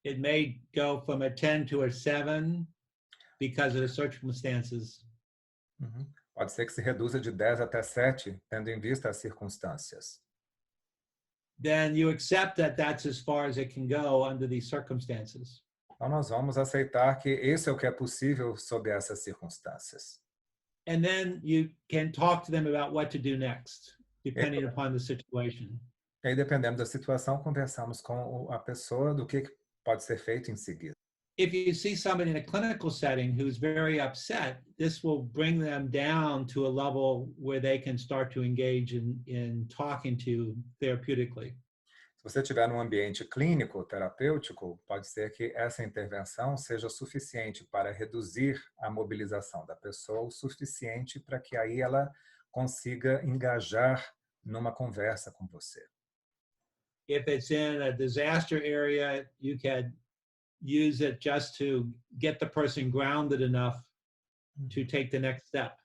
It may go from a 10 to a 7 because of the circumstances. Pode ser que se reduza de 10 até 7, tendo em vista as circunstâncias. Then you accept that that's as far as it can go under these circumstances. Então nós vamos aceitar que esse é o que é possível sob essas circunstâncias. And then you can talk to them about what to do next, depending upon the situation. E aí, dependendo da situação, conversamos com a pessoa do que pode ser feito em seguida. If you see somebody in a clinical setting who's very upset, this will bring them down to a level where they can start to engage in talking to therapeutically. Se você estiver num ambiente clínico, terapêutico, pode ser que essa intervenção seja suficiente para reduzir a mobilização da pessoa, o suficiente para que aí ela consiga engajar numa conversa com você. If it's in a disaster area, you can use it just to get the person grounded enough to take the next step.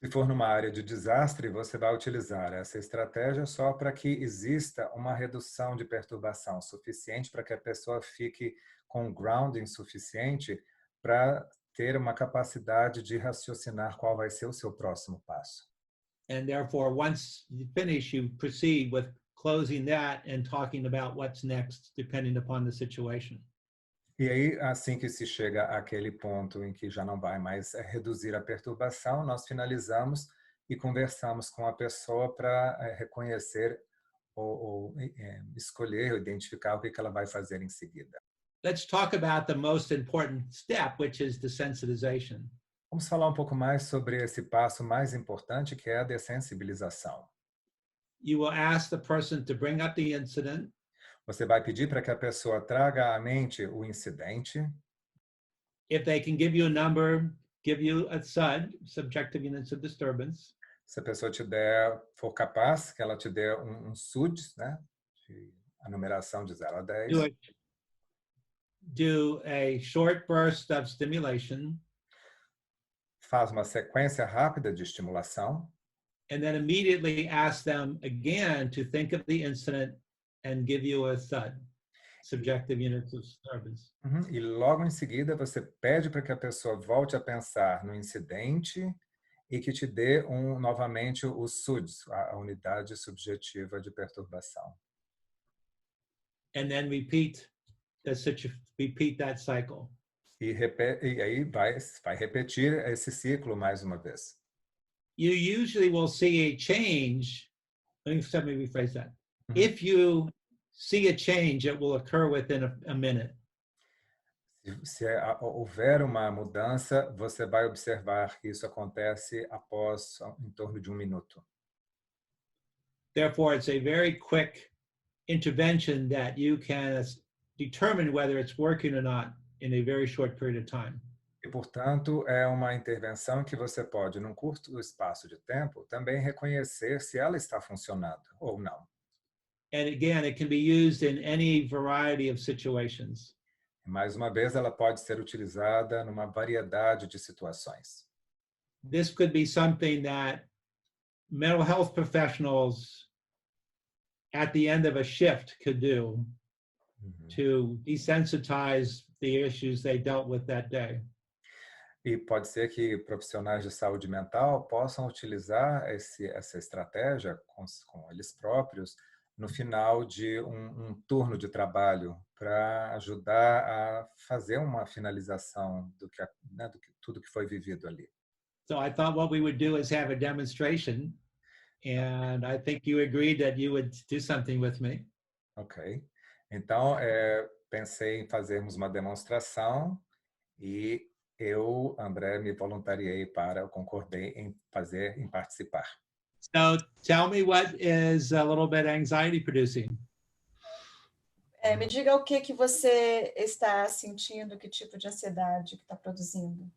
Se for numa área de desastre, você vai utilizar essa estratégia só para que exista uma redução de perturbação suficiente para que a pessoa fique com grounding suficiente para ter uma capacidade de raciocinar qual vai ser o seu próximo passo. And therefore, once you finish, you proceed with closing that and talking about what's next, depending upon the situation. E aí, assim que se chega àquele ponto em que já não vai mais reduzir a perturbação, nós finalizamos e conversamos com a pessoa para reconhecer ou escolher ou identificar o que ela vai fazer em seguida. Let's talk about the most important step, which is desensitization. Vamos falar um pouco mais sobre esse passo mais importante, que é a dessensibilização. You will ask the person to bring up the incident. Você vai pedir para que a pessoa traga à mente o incidente. If they can give you a number, give you a SUD, subjective units of disturbance. Se a pessoa for capaz, que ela te dê um SUD, né, a numeração de 0 a 10. Do a short burst of stimulation. Faz uma sequência rápida de estimulação. And then immediately ask them again to think of the incident and give you a SUD, subjective units of disturbance. E logo em seguida você pede para que a pessoa volte a pensar no incidente e que te dê novamente o SUDs, a unidade subjetiva de perturbação. And then repeat that cycle. E aí vai repetir esse ciclo mais uma vez. You usually will see a change. Let me rephrase that. If you see a change, it will occur within a minute. Se houver uma mudança, você vai observar que isso acontece após em torno de 1 minuto. Therefore, it's a very quick intervention that you can determine whether it's working or not in a very short period of time. E, portanto, é uma intervenção que você pode, num curto espaço de tempo, também reconhecer se ela está funcionando ou não. And again, it can be used in any variety of situations. Mais uma vez, ela pode ser utilizada numa variedade de situações. This could be something that mental health professionals at the end of a shift could do to desensitize the issues they dealt with that day. E pode ser que profissionais de saúde mental possam utilizar essa estratégia com eles próprios no final de um turno de trabalho para ajudar a fazer uma finalização do que tudo que foi vivido ali. So I thought what we would do is have a demonstration, and I think you agreed that you would do something with me. Ok. Então, pensei em fazermos uma demonstração e eu, André, me voluntariei eu concordei em participar. So tell me what is a little bit anxiety producing. Me diga o que você está sentindo, que tipo de ansiedade que está produzindo.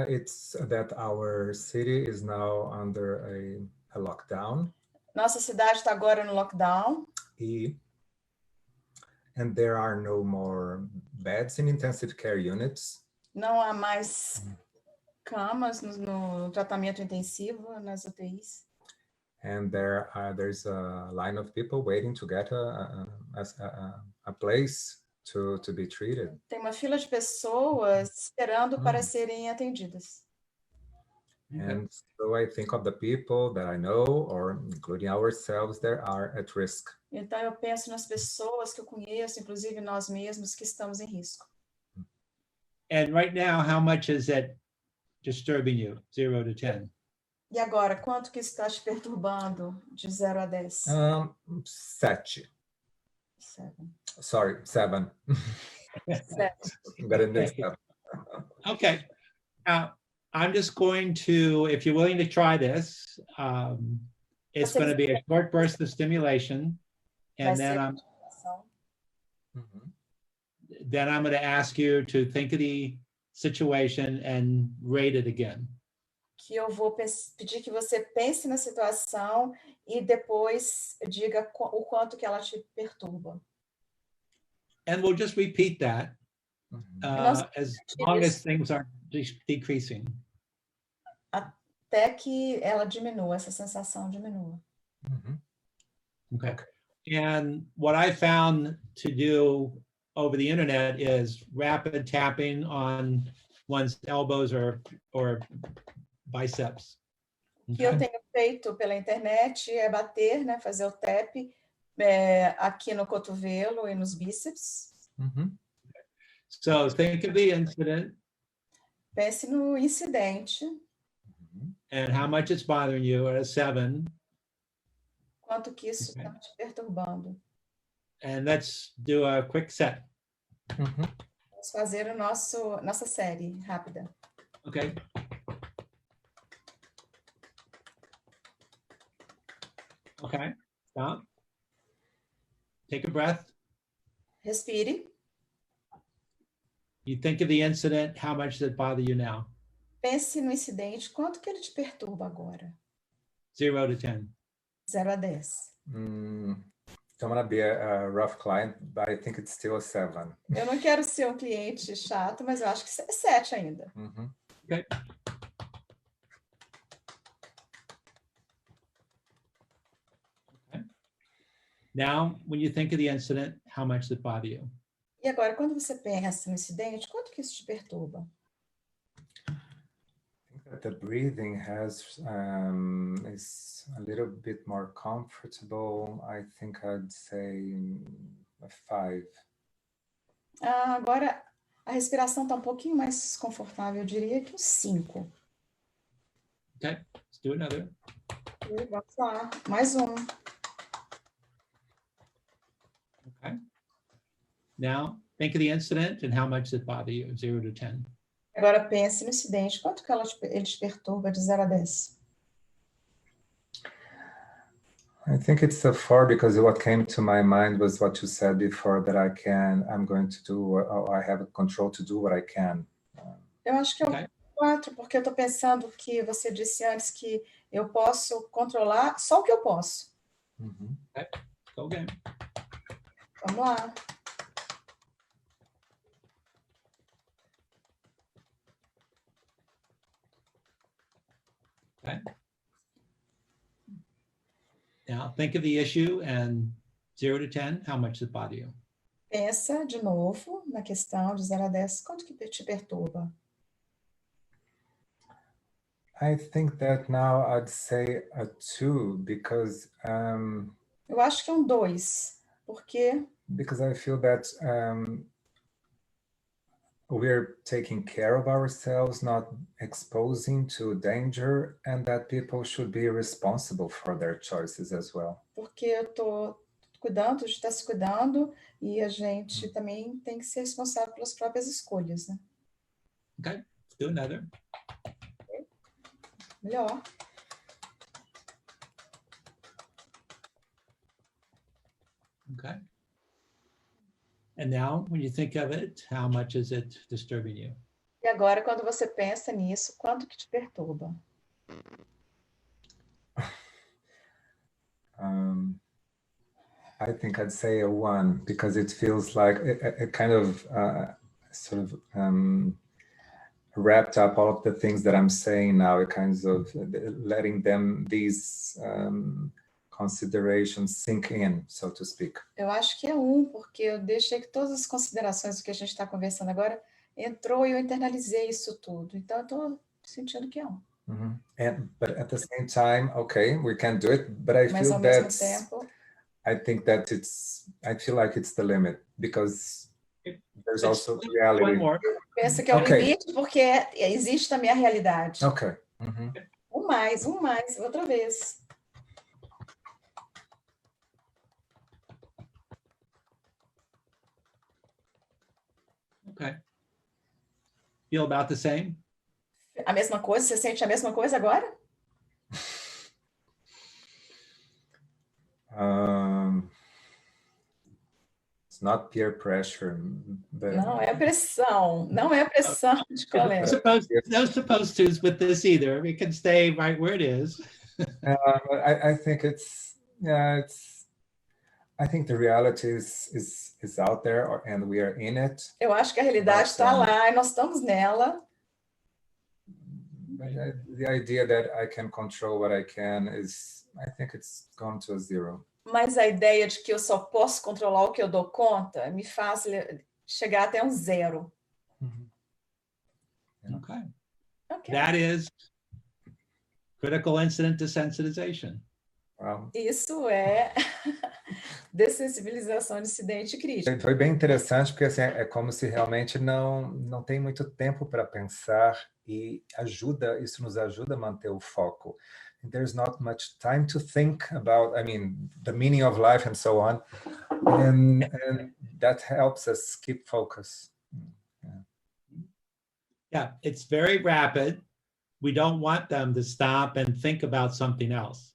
It's that our city is now under a lockdown. Nossa cidade está agora no lockdown. And there are no more beds in intensive care units. Não há mais camas no tratamento intensivo, nas UTIs. And there's a line of people waiting to get a place to be treated. Tem uma fila de pessoas esperando para serem atendidas. And so I think of the people that I know, or including ourselves, that are at risk. Então eu penso nas pessoas que eu conheço, inclusive nós mesmos, que estamos em risco. And right now, how much is it disturbing you, 0 to 10? E agora, quanto que está te perturbando de 0 a 10? 7. 7. Sorry, 7. 7. Got it mixed up. Okay. I'm just going to, if you're willing to try this, it's going to be a short burst of stimulation, and then I'm going to ask you to think of the situation and rate it again. Que eu vou pedir que você pense na situação e depois diga o quanto que ela te perturba. And we'll just repeat that as long as things are decreasing. Até que ela diminua, essa sensação diminua. Okay. And what I found to do over the internet is rapid tapping on one's elbows or biceps. O que eu tenho feito pela internet é bater, né, fazer o tap aqui no cotovelo e nos bíceps. So think of the incident. Pense no incidente. And how much it's bothering you at a 7. Quanto que isso está te perturbando. And let's do a quick set. Vamos fazer nossa série rápida. Okay. Okay, stop. Take a breath. Respire. You think of the incident, how much does it bother you now? Pense no incidente, quanto que ele te perturba agora? 0 to 10. 0 a 10. I'm gonna be a rough client, but I think it's still a 7. Eu não quero ser um cliente chato, mas eu acho que é 7 ainda. Okay. Now, when you think of the incident, how much does it bother you? E agora, quando você pensa no incidente, quanto que isso te perturba? I think that the breathing is a little bit more comfortable. I think I'd say a 5. Agora, a respiração está um pouquinho mais confortável, eu diria que um 5. Okay, let's do another. Vamos lá, mais um. Okay. Now, think of the incident and how much does it bother you, 0 to 10. Agora pense no incidente, quanto que ele te perturba de 0 a 10? I think it's a 4 because what came to my mind was what you said before, that I'm going to do, or I have control to do what I can. Eu acho que é um 4, porque eu estou pensando que você disse antes que eu posso controlar só o que eu posso. Okay, go again. Vamos lá. Okay. Now think of the issue and 0 to 10, how much does it bother you? Pensa de novo na questão de 0 a 10, quanto que te perturba? I think that now I'd say a 2 because eu acho que é um 2, porque I feel that we're taking care of ourselves, not exposing to danger, and that people should be responsible for their choices as well. Porque eu estou cuidando, a gente está se cuidando, e a gente também tem que ser responsável pelas próprias escolhas, né? Okay, let's do another. Melhor. Okay. And now, when you think of it, how much is it disturbing you? E agora, quando você pensa nisso, quanto que te perturba? I think I'd say a 1 because it feels like a kind of sort of wrapped up all of the things that I'm saying now, kinds of letting them, these considerations sink in, so to speak. Eu acho que é porque eu deixei que todas as considerações do que a gente está conversando agora entrou e eu internalizei isso tudo. Então, eu estou sentindo que é But at the same time, okay, we can do it, but I Mas feel ao mesmo that tempo, I think that I feel like it's the limit, because there's also reality. One more. penso que é o limite, porque existe também a realidade. Okay. Um mais, outra vez. Okay. Feel about the same? A mesma coisa? Você sente a mesma coisa agora? It's not peer pressure, but Não é pressão, de colega. No supposed to's with this either. We can stay right where it is. I think I think the reality is out there and we are in it. Eu acho que a realidade está lá e nós estamos nela. But the idea that I can control what I can I think it's gone to a zero. Mas a ideia de que eu só posso controlar o que eu dou conta me faz chegar até um zero. Okay. Okay. That is critical incident desensitization. Wow. Isso é dessensibilização de incidente crítico. Foi bem interessante, porque assim, é como se realmente não tem muito tempo para pensar e isso nos ajuda a manter o foco. There's not much time to think about, the meaning of life and so on. And that helps us keep focus. Yeah, it's very rapid. We don't want them to stop and think about something else.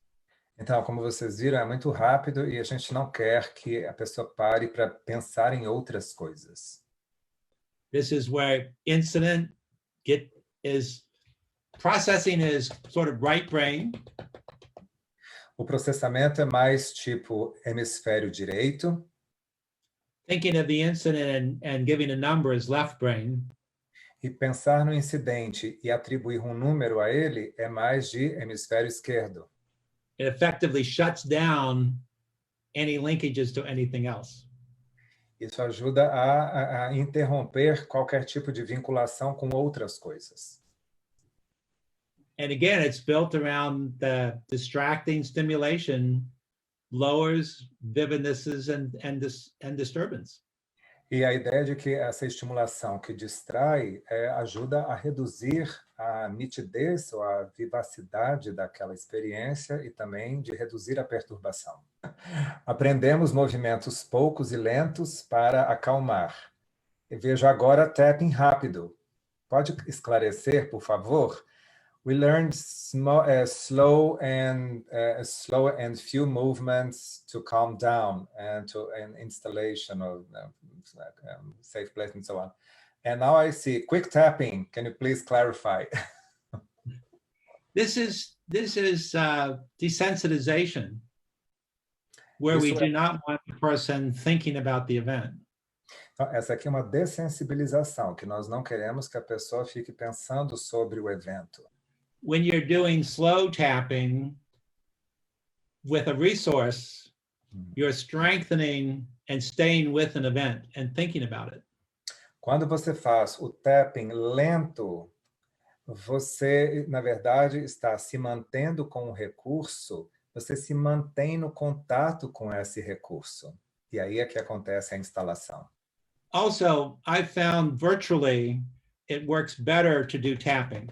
Então, como vocês viram, é muito rápido e a gente não quer que a pessoa pare para pensar em outras coisas. This is where incident processing is sort of right brain. O processamento é mais tipo hemisfério direito. Thinking of the incident and giving a number is left brain. E pensar no incidente e atribuir um número a ele é mais de hemisfério esquerdo. It effectively shuts down any linkages to anything else. Isso ajuda a interromper qualquer tipo de vinculação com outras coisas. And again, it's built around the distracting stimulation lowers vividnesses and disturbance. E a ideia de que essa estimulação que distrai ajuda a reduzir a nitidez ou a vivacidade daquela experiência e também de reduzir a perturbação. Aprendemos movimentos poucos e lentos para acalmar. Eu vejo agora tapping rápido. Pode esclarecer, por favor? We learned slow and few movements to calm down and to an installation of safe place and so on. And now I see quick tapping. Can you please clarify? This is desensitization, where we do not want the person thinking about the event. Então, essa aqui é uma dessensibilização, que nós não queremos que a pessoa fique pensando sobre o evento. When you're doing slow tapping with a resource, you're strengthening and staying with an event and thinking about it. Quando você faz o tapping lento, você, na verdade, está se mantendo com o recurso, você se mantém no contato com esse recurso. E aí é que acontece a instalação. Also, I found virtually it works better to do tapping.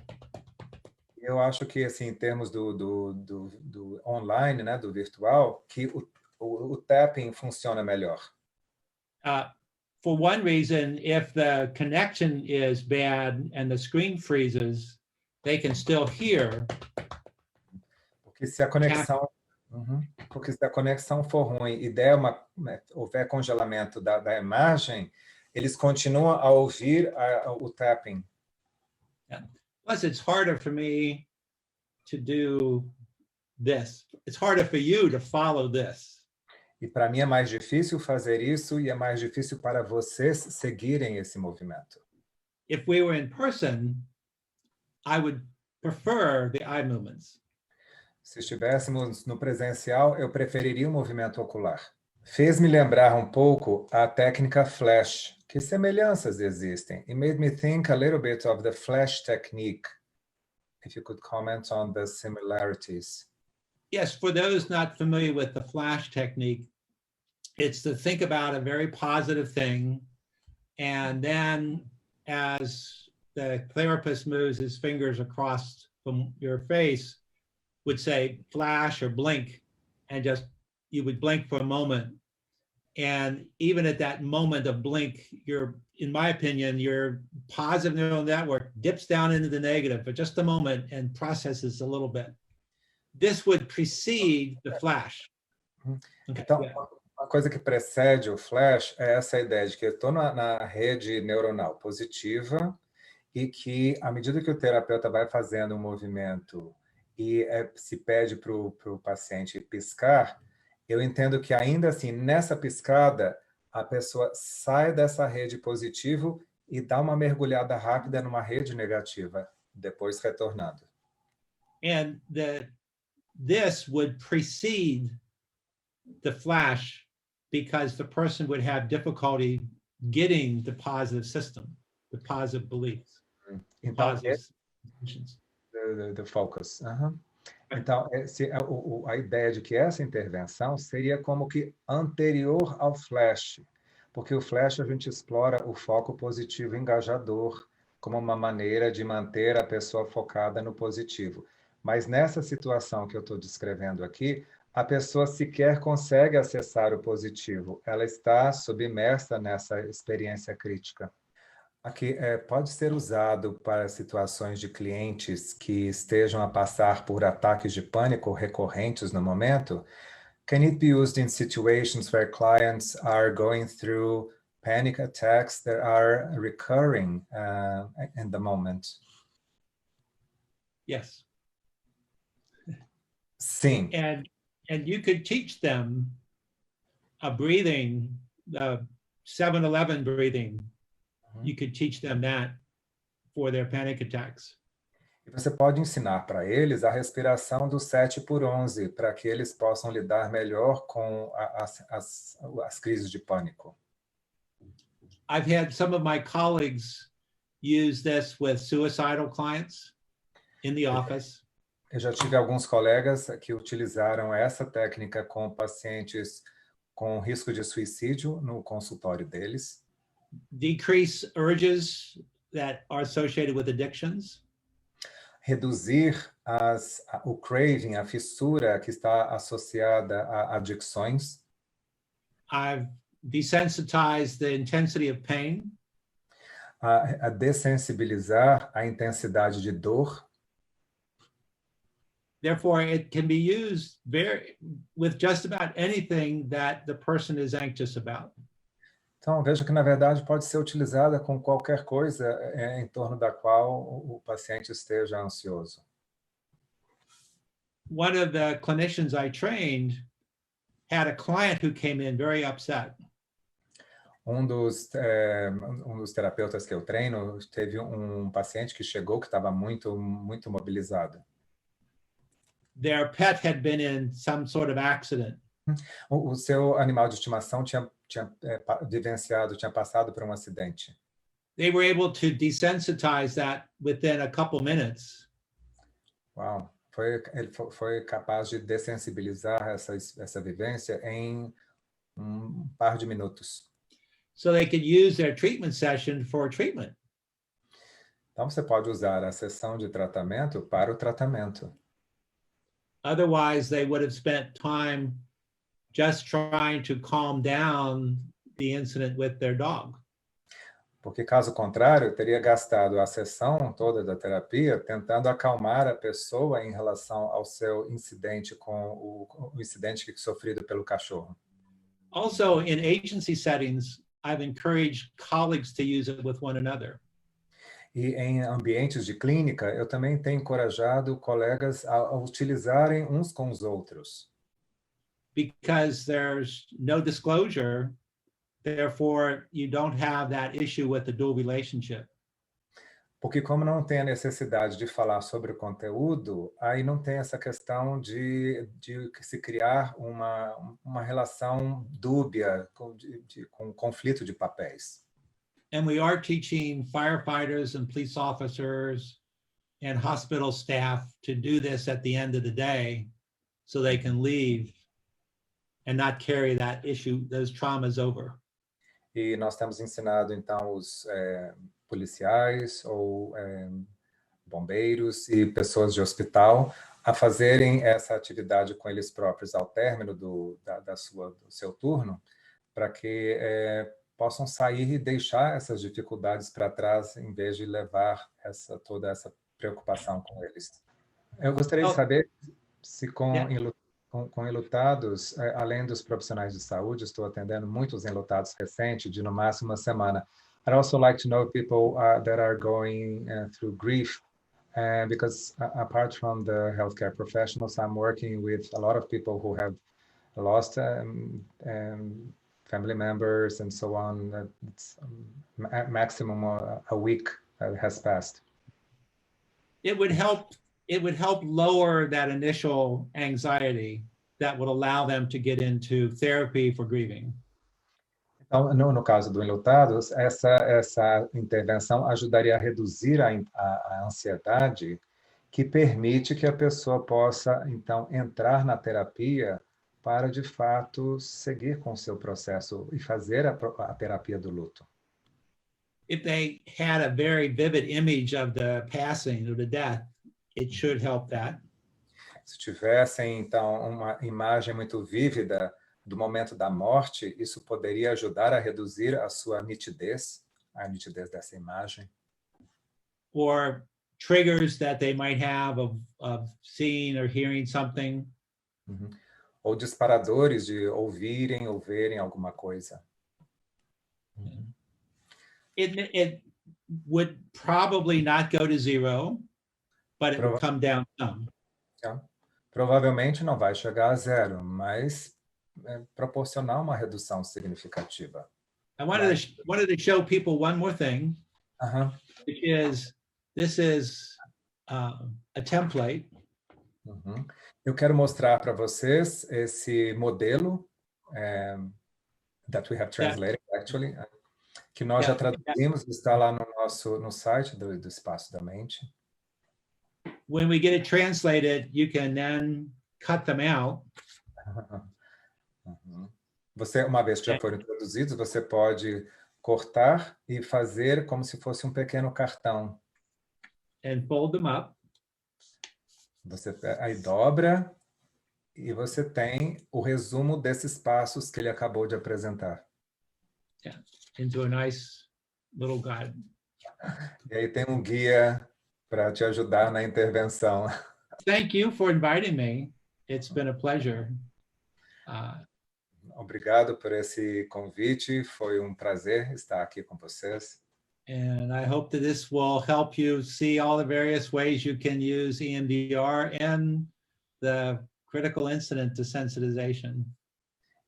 Eu acho que, assim, em termos do online, né, do virtual, que o tapping funciona melhor. For one reason, if the connection is bad and the screen freezes, they can still hear. Porque se a conexão for ruim e houver congelamento da imagem, eles continuam a ouvir o tapping. Yeah. Plus, it's harder for me to do this. It's harder for you to follow this. E para mim é mais difícil fazer isso e é mais difícil para vocês seguirem esse movimento. If we were in person, I would prefer the eye movements. Se estivéssemos no presencial, eu preferiria o movimento ocular. Fez-me lembrar um pouco a técnica flash. Que semelhanças existem? It made me think a little bit of the flash technique. If you could comment on the similarities. Yes, for those not familiar with the flash technique, it's to think about a very positive thing, and then as the therapist moves his fingers across from your face, would say flash or blink, and just you would blink for a moment. And even at that moment of blink, in my opinion, your positive neural network dips down into the negative for just a moment and processes a little bit. This would precede the flash. Okay. Então, uma coisa que precede o flash é essa ideia de que eu estou na rede neuronal positiva e que, à medida que o terapeuta vai fazendo um movimento e se pede para o paciente piscar, eu entendo que ainda assim, nessa piscada, a pessoa sai dessa rede positiva e dá uma mergulhada rápida numa rede negativa, depois retornando. And this would precede the flash because the person would have difficulty getting the positive system, the positive beliefs, então, positive intentions. The focus. Então, a ideia de que essa intervenção seria como que anterior ao flash, porque o flash a gente explora o foco positivo engajador como uma maneira de manter a pessoa focada no positivo. Mas nessa situação que eu estou descrevendo aqui, a pessoa sequer consegue acessar o positivo. Ela está submersa nessa experiência crítica. Aqui pode ser usado para situações de clientes que estejam a passar por ataques de pânico recorrentes no momento. Can it be used in situations where clients are going through panic attacks that are recurring in the moment? Yes. Sim. And you could teach them a breathing, 7-11 breathing. You could teach them that for their panic attacks. E você pode ensinar para eles a respiração do 7x11, para que eles possam lidar melhor com as crises de pânico. I've had some of my colleagues use this with suicidal clients in the office. Eu já tive alguns colegas que utilizaram essa técnica com pacientes com risco de suicídio no consultório deles. Decrease urges that are associated with addictions. Reduzir o craving, a fissura que está associada a adicções. I've desensitized the intensity of pain. A dessensibilizar a intensidade de dor. Therefore, it can be used with just about anything that the person is anxious about. Então, veja que, na verdade, pode ser utilizada com qualquer coisa em torno da qual o paciente esteja ansioso. One of the clinicians I trained had a client who came in very upset. Um dos terapeutas que eu treino teve um paciente que chegou que estava muito mobilizado. Their pet had been in some sort of accident. O seu animal de estimação tinha passado por um acidente. They were able to desensitize that within a couple minutes. Uau, ele foi capaz de dessensibilizar essa vivência em um par de minutos. So they could use their treatment session for treatment. Então você pode usar a sessão de tratamento para o tratamento. Otherwise, they would have spent time just trying to calm down the incident with their dog. Porque, caso contrário, teria gastado a sessão toda da terapia tentando acalmar a pessoa em relação ao seu incidente com o incidente que sofrido pelo cachorro. Also, in agency settings, I've encouraged colleagues to use it with one another. E em ambientes de clínica, eu também tenho encorajado colegas a utilizarem uns com os outros. Because there's no disclosure, therefore you don't have that issue with the dual relationship. Porque como não tem a necessidade de falar sobre o conteúdo, aí não tem essa questão de se criar uma relação dúbia, com conflito de papéis. And we are teaching firefighters and police officers and hospital staff to do this at the end of the day so they can leave and not carry that issue, those traumas over. E nós temos ensinado, então, os policiais ou bombeiros e pessoas de hospital a fazerem essa atividade com eles próprios ao término do seu turno, para que possam sair e deixar essas dificuldades para trás, em vez de levar toda essa preocupação com eles. Eu gostaria de saber se com enlutados, além dos profissionais de saúde, estou atendendo muitos enlutados recentes, de no máximo uma semana. I'd also like to know people that are going through grief, because apart from the healthcare professionals, I'm working with a lot of people who have lost family members and so on. It's maximum a week has passed. It would help lower that initial anxiety that would allow them to get into therapy for grieving. Então, no caso do enlutado, essa intervenção ajudaria a reduzir a ansiedade, que permite que a pessoa possa, então, entrar na terapia para, de fato, seguir com o seu processo e fazer a terapia do luto. If they had a very vivid image of the passing or the death, it should help that. Se tivessem, então, uma imagem muito vívida do momento da morte, isso poderia ajudar a reduzir a sua nitidez, a nitidez dessa imagem. Or triggers that they might have of seeing or hearing something. Ou disparadores de ouvirem ou verem alguma coisa. It would probably not go to zero, but it would come down some. Provavelmente não vai chegar a zero, mas proporcionar uma redução significativa. I wanted to show people one more thing, which is this is a template. Eu quero mostrar para vocês esse modelo that we have translated, actually, que nós já traduzimos, está lá no site do Espaço da Mente. When we get it translated, you can then cut them out. Você, uma vez que já foram traduzidos, você pode cortar e fazer como se fosse um pequeno cartão. And fold them up. Você aí dobra e você tem o resumo desses passos que ele acabou de apresentar. Into a nice little guide. E aí tem um guia para te ajudar na intervenção. Thank you for inviting me. It's been a pleasure. Obrigado por esse convite. Foi um prazer estar aqui com vocês. And I hope that this will help you see all the various ways you can use EMDR and the critical incident desensitization.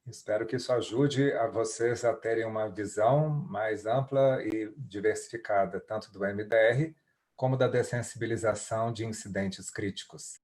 Espero que isso ajude a vocês a terem uma visão mais ampla e diversificada, tanto do EMDR como da dessensibilização de incidentes críticos.